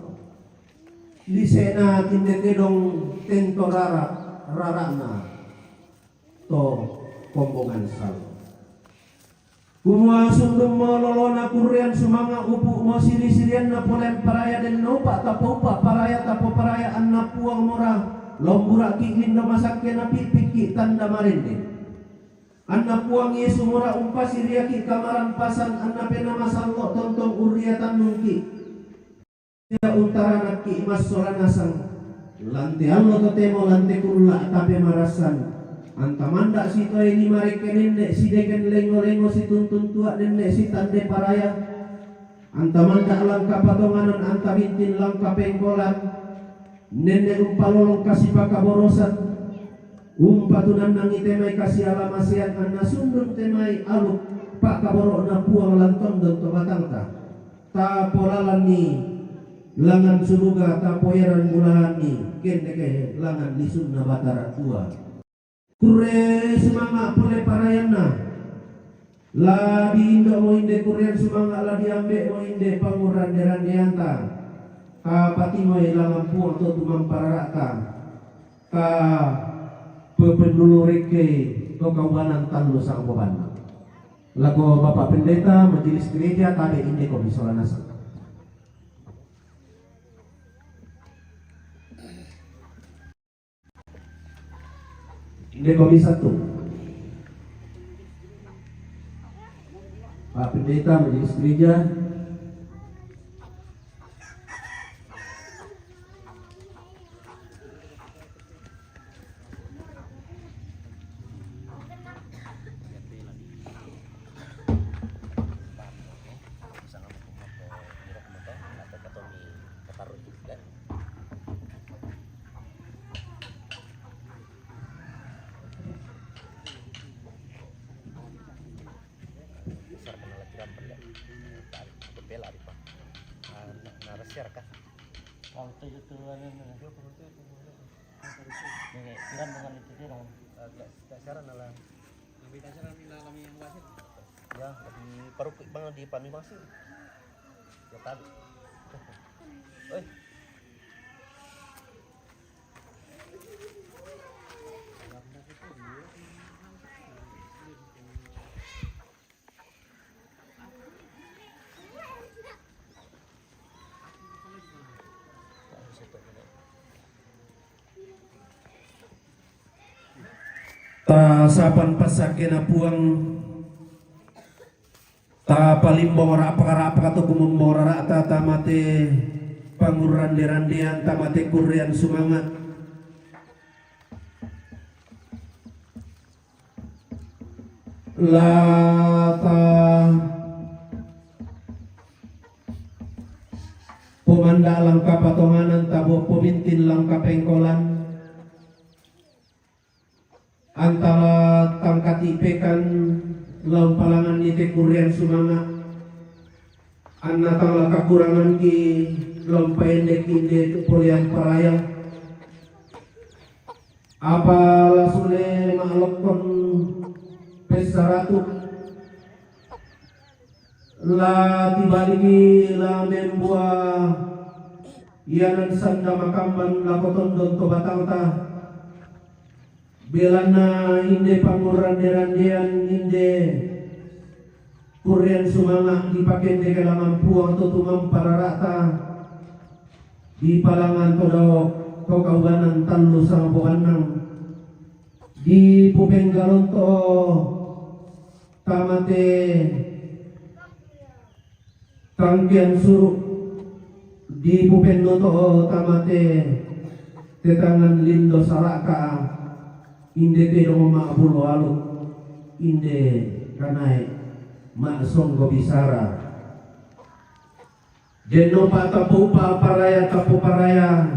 Lisena tindetedong tento rara na to kombongan sal. Kumua sundum mololo na kurian sumanga upu mo siri-sirian na polen paraya den nopa tapopa paraya tapo paraya anna puang mora lombura kiklin na masakya na pipiki tanda marinde. Anna puang Yesu mora umpa siriaki kamaran pasan anna pena masallo tontong uriatan nungki. Dia utara naki imas soranasang lante allo totemo lante kulla tape marasan. Antamanda si toy ni mareken nende si deken lengo-lengo si tuntun tua nende si tande paraya. Antamanda langka patonganan anta bintin langka pengkolan. Nende umpalolong kasih pakaborosan. Umpatunan nang itemai kasih alamasian anna sundun temai aluk pak kaboro na puang lanton don to batangta. Ta polalan ni langan suruga ta poyeran bulahan ni kende langan lisun na batara tua. Kure sumanga pole parayana la di indo mo inde kurian sumanga la diambe mo inde panguran deran dianta ka patimoy langan puang to tumang pararata ka pepenulurike to kawanan tanlo sa kabupaten. Lago Bapak Pendeta Majelis Gereja tadi inde komisionasan. Inde komisi 1. Pak Pendeta Majelis Gereja. Ya, lebih parukik banget di pami masih. Ya tadi. Oi. Ta sapan pasake na puang ta palimbong ora apa to gumumbong ora ta tamate pangurande-randean tamate kurian sumangat lata pemanda langka patonganan tabo pemintin langka pengkolan antara tangkati pekan laun palangan nite kurian sumanga anna tangla kakurangan ki laun paendek inde polian paraya apa lasule maklokon pesaratu la tibaligi la membuah yanan sanda makamban la kotondon to batangta belana inde pangurande-randean inde kurian sumanga dipakai de kalangan puang to tumang pararata di palangan todo kau kaubanan tanlu sang bokanang di pupenggalon to tamate tangkian suruk di pupengno to tamate tetangan lindo saraka inde te dong ma apulo alu inde kanai ma songgo bisara jeno pa tapu pa paraya tapu paraya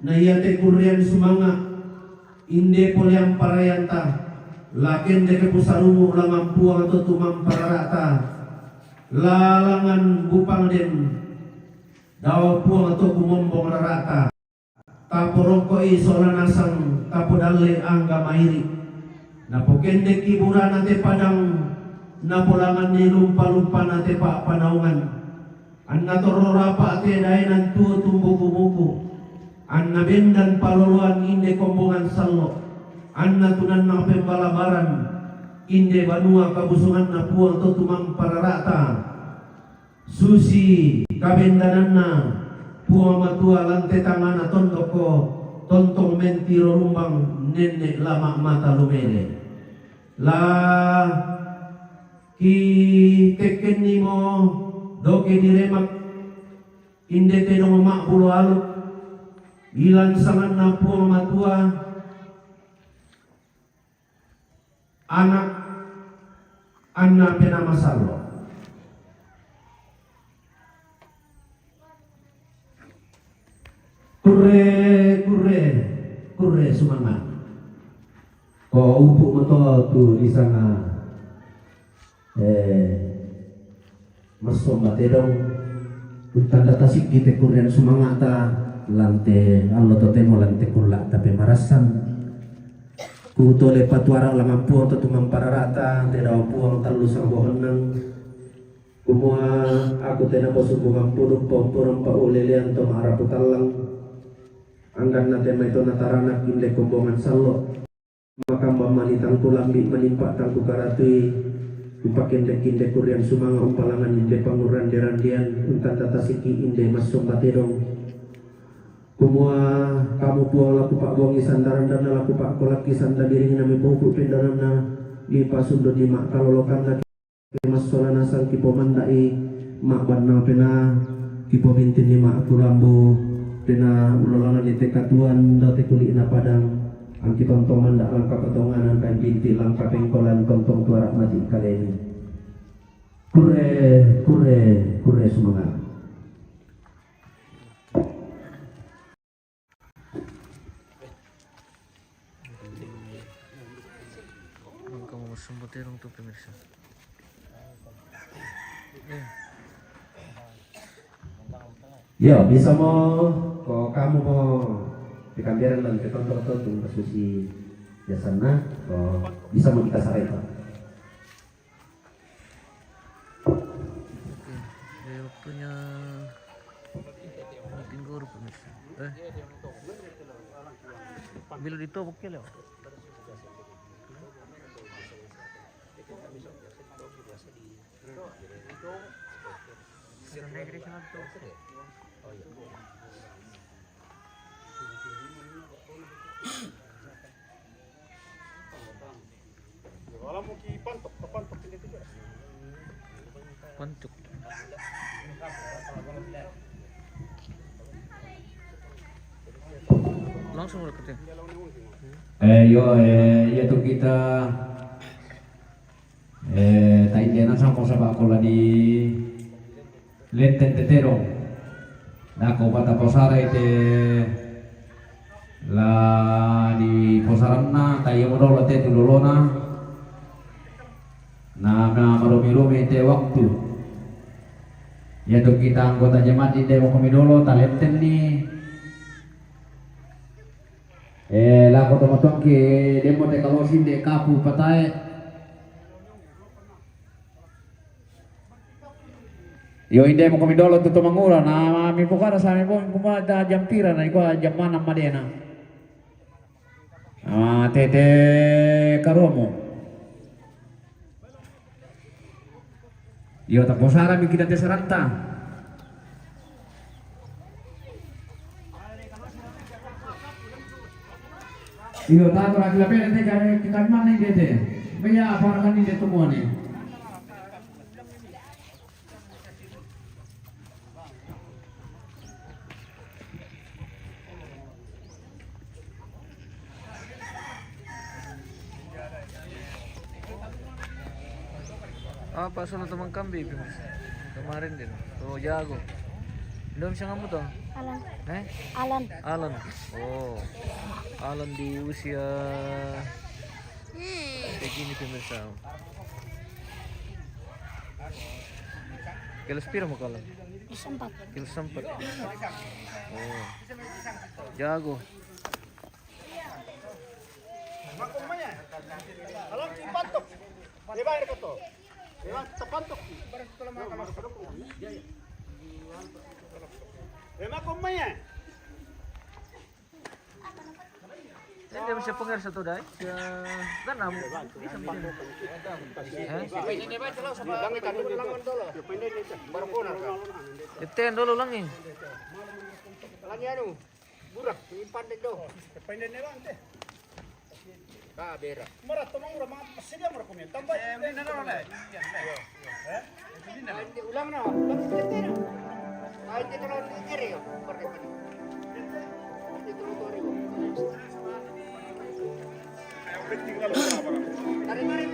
na iyate kurian sumanga inde polyang parayanta lakin de kepusarumu lamampuang atau tumampararata lalangan bupang den daw puang atau kumombong rarata kaporoko isola nasang kapodale angga mairi napokende kiburan nate padang napulangan ni lumpa-lumpa nate pa panaungan an natorora pa ate dainan tuo tumbuh kumuku an nabendan paluluan inde kombongan sallo an natunan na pembalabaran inde banua kabusungan na puang to tumang pararata susi kabendanan na puang matua lante tangan na tondoko tontong mentiro rumbang nenek lama mata lumele la ki keken nimo doke diremak inde tenong mak bulu aluk ilan sangan na puang matua anak anna penama sallo kure semangat ko upu moto tu di sana masom batedong utanda tasik kita kurian semangat ta lante allo totemo lante kurla tapi marasan ku tole patuara lamampu atau tumang pararata tidak puang talu sarbohanang kumua aku tena posu bungang puduk pompurang pa ulelian to maharapu talang anggan na tema ito nataranak inde kombongan salo makamba manitang tulambi menimpa tangku karatui upakende kinde kurian sumanga umpalangan inde panguran derandian untan tatasiki inde masong batedong kumua kamu puang laku pak bongi sandaran dan laku pak kolaki sanda diring nami pungku pendanan na lipa sundo di mak kalolokan laki mas solana sang kipo mandai mak banna pena kipo mintin ni mak tulambu pena ulolana di tekatuan dati kulit na padang ang kitontong manda langka patonganan kan binti langka pengkolan kontong tuarak mati kaleni kure semangat kamu sembutirong tuh pemirsa. Ya bisa mo kok kamu mau dikambiran lang ketonton tung kasusi jasana kok bisa mo kita sareta. Waktunya tinggur pemirsa. Bila ditobok ya lewat. Pancuk. Langsung udah kerja. Yaitu kita taindenan sa sabakola di Lenten Tetero nako bata posara ite la di posaranna tayo modolo te tulolona na marumi-rumi ite waktu yaitu kita anggota jemaat ite wakomidolo talenten ni lako tomotong ki demo te kalosin de kapu patai yo inde mo komidolo to mangura na mi pukara sa mi pon kumada jampira na iko jamana madena tete karomo yo taposara mi kita te saranta yo tato ra kila pele te ka mana inde te beya para kan inde tumuane Apa sono teman kambing pemirsa kemarin din tuh jago belum siya ngamu tuh Alan. Eh? Alan. Alan. Oh. Alan di usia kayak gini pemirsa. Kilos pira mo kalan? Sempat. Kilos 4. Oh. Jago. Alam si Pantok. Di ba ini to? Di ba sa Pantok? Kumanya. Hindi mo siya pangyari sa to dahil. Siya ganam. Bisa mo din. Ito yan dolo lang eh. Lagi anu. Burak, yung pandai do. Pandai ni lang te. Ka bera. Marat to mga mga pasilya mo ko mi. Tambay. Hindi na wala. Hindi ulang na. Ulang dito na. Ay dito lang diri yo. Pare pare. Dito lo tori yo. Ay tinggal lo para. Tari mari.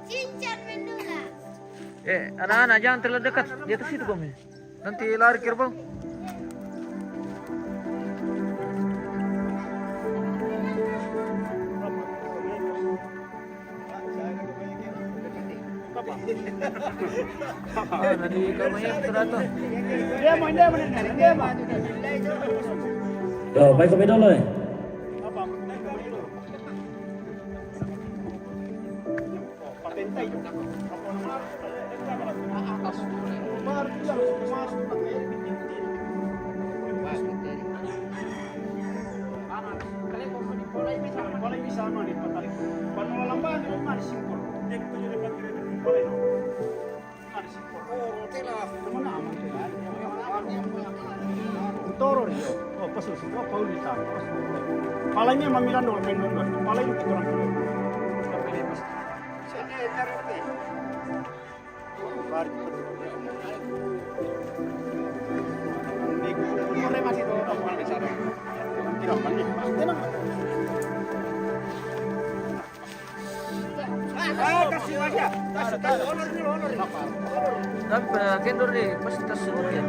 Cincang mendula. Anak-anak jangan terlalu dekat. Di atas situ kami. Nanti lari kerbau. Nanti kami yang teratur. Dia mo. Yo, baik kopi dulu eh. Apa? Patentay. Toro rio. Oh, pasus. Oh, Paulita. Palanya mamilan dulu main dulu. Palanya kita orang dulu. Saya taruh ke. Boleh masih tuh kamu di sana. Tidak panik. Tenang. Kasih aja. Kasih honor dulu, honor. Tapi kendor ni pasti tersuruh ya.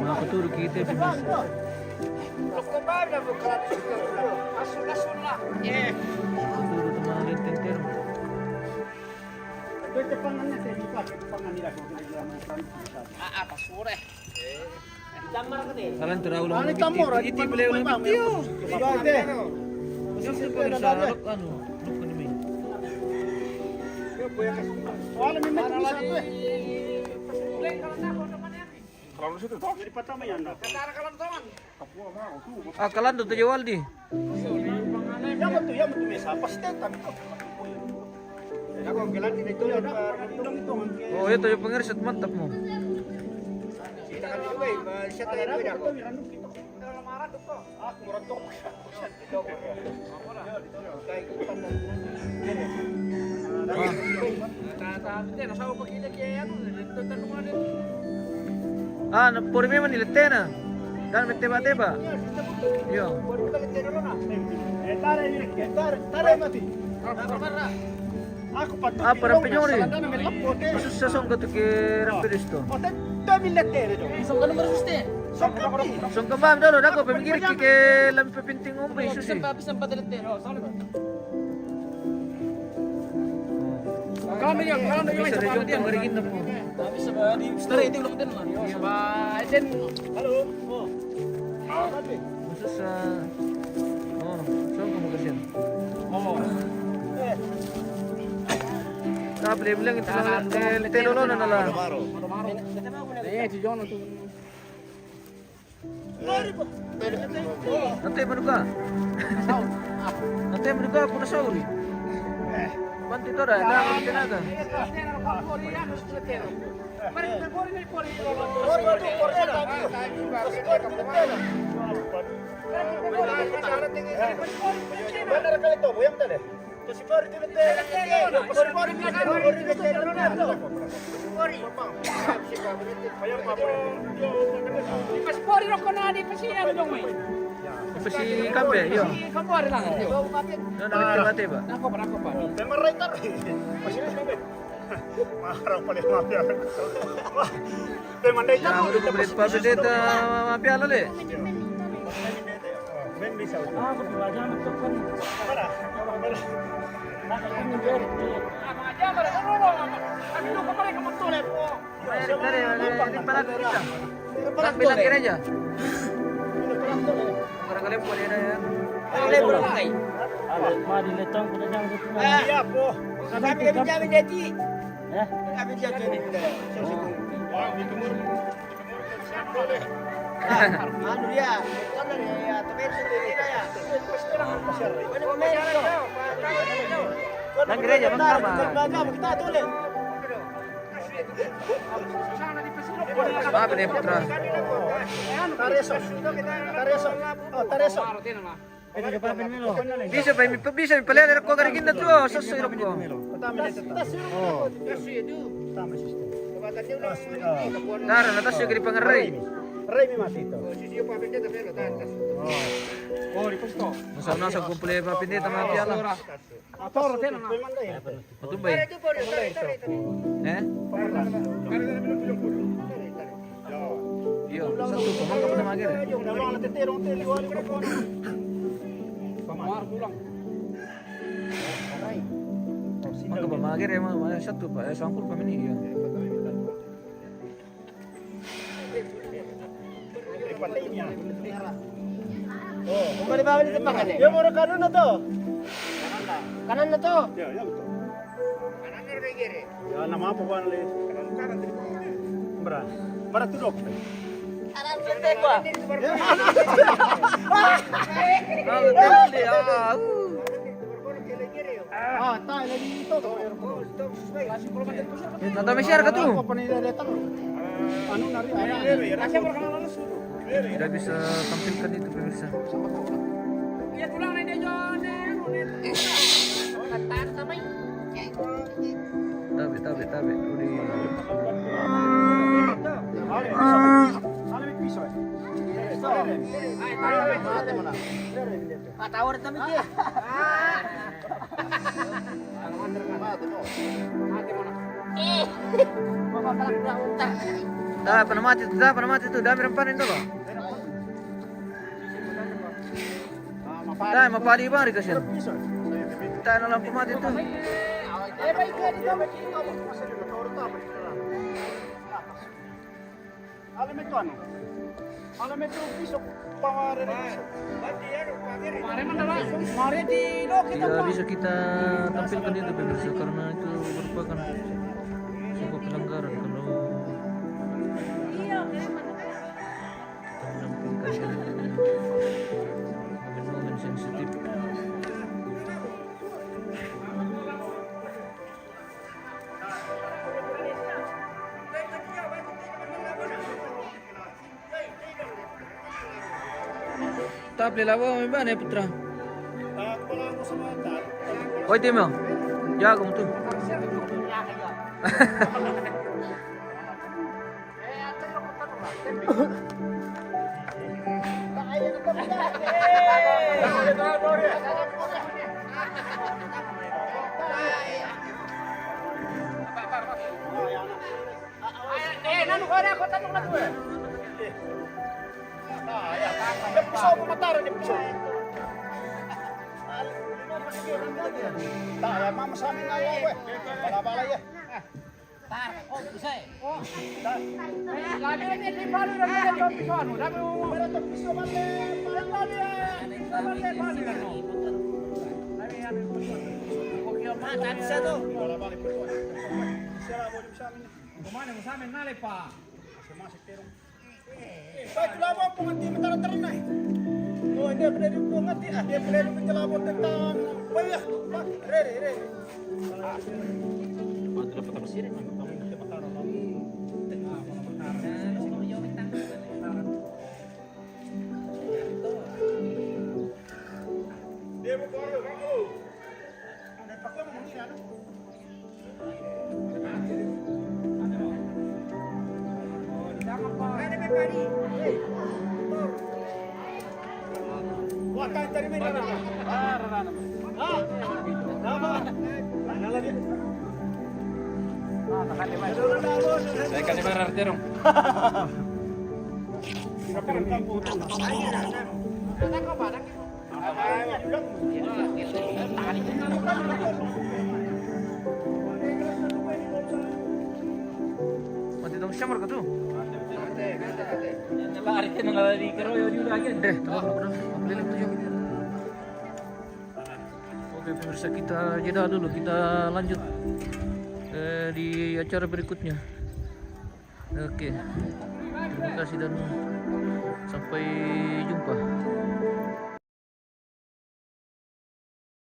Mga katuro kita pemirsa. Katuro itu mga lenteng Ito pangannya saya buka, pangan nila ko Kalian terlalu lama. Ano tamo ra? Iti beli ulang video. Ite. Yang sa pemirsa ano ko ni. Wala may met satu eh. Kalau situ toh jadi patama yan. Kalan to Waldi. Ya betul mesa pasti tapi kok. Ako galan dito yan ito. Oh, ito yung pangirisat mantap mo. Kita kan juga siya tayo rin ako. Ako murad to. Puri memang niletena. Dan teba-teba. Yo. Tara mati. Aku patut. Parang penyori. Susah song ka to kay Rapidisto. Song ka ma'am dolo dako pamigir kay lam pepinting umpay susi. Kalau yang Bisa rin yung pangarigin na po. Masa sa song ka magasin. Beli bilang itu telolo na nala. Nanti manuka. Nanti manuka aku na sauri. Panti to da ako tinaga. Benar kali to, buyang tadi. Si Pori tinete. Si Pori Paspori ro ko na di pasiyan dong may. Apa si Kambe? Iya. Kamu ada lang. Ano nagtibati ba? Ako pa. Pemarai tar. Masih sampai. Marah paling mafia. Pemandai Ya, udah kumplit pa dito mapiala le. Ben bisa. Mayari tare, di palag kita. Palag bilang kira aja. Barangkali boleh na yan. Iya po. Kami jamin deti. Kami jamin. Anu dia, kan ya, tapi sudah ya. Mana pemain itu? Lang kira aja bang sama. Kita tulen. Bapak ni putra. Tareso. Tareso. Bisa mi palere ko gari kinda tu sasso iro ko. Tara natas yo gari pangaray. Rey mi matito. Masa nasa kumple pa pinita mapiala. Atoro tena. Matumbay. Eh? Yo, satu ko man ka magere. Maka ba magere mo satu pa sangkul pa mini yo. Kung di ba ulit pa kanya? Ya mura kanan na to. Kanan na to. Ya, betul. Ya, nama apa bang le? Kanan. Berat. Berat tu dok. Aral pete ko. Kalau tadi Ah, tayo lagi dito. Nata may share ka tu. Ako pa nila dito. Ano na rin? Kasi mura kanan na sudo. Tidak bisa tampilkan itu pemirsa. Iya pulang nih dia John. Kataan kamay. Tabi. Udi. Ano may piso eh? Tawar kami dia. Bapak kalak pulang utang. Dah panamati tu. Dami rampanin tu ba? Dah mapali ba rin kasi. Tayo na lang pumati tu. Baik ka dito. Alam ito ano? Alam ito piso pangare rin piso. Mari mana lah? Mari di lo kita. Tidak bisa kita tampilkan itu pemirsa karena itu merupakan sebuah pelanggaran kalau kita menampilkan momen-momen sensitif. Tapi lawa mo ba na putra? Wala ko sa mata. Oy Timo. Jago mo tu. Nanu ko na ko tanong na to eh. Piso ko matara ni piso. Tayo mama sa amin ngayon ko eh. Bala-bala ya. Tar, bisa eh. Lagi ni di palu na kaya to piso ano. Dami mo Pero to piso male. palu ya. Palu ano. Lagi ano ko. Kokyo mata sa to. Bala-bala piso. Sira mo sa amin. Kumana mo sa amin nale pa. Sumasik terong. Baik lama po nganti matara-tara na eh. Oh, hindi pwede po nganti. Hindi pwede po jalabot tentang bayah. Re. Dia mau baru kamu. Ada pakai mau ini ada. kan cari main rana. Ah, rana. Ah. Nama. Nala dia. Ah, takkan main. Saya kan ibarat arti dong. Kapan kamu? Ada kau barang? Mati dong siapa mereka tuh? Lari ka nang lari ka ro yun lagi. Tahu udah keliling tuh jauh. Oke pemirsa, kita jeda dulu, kita lanjut di acara berikutnya. Oke, terima kasih dan sampai jumpa.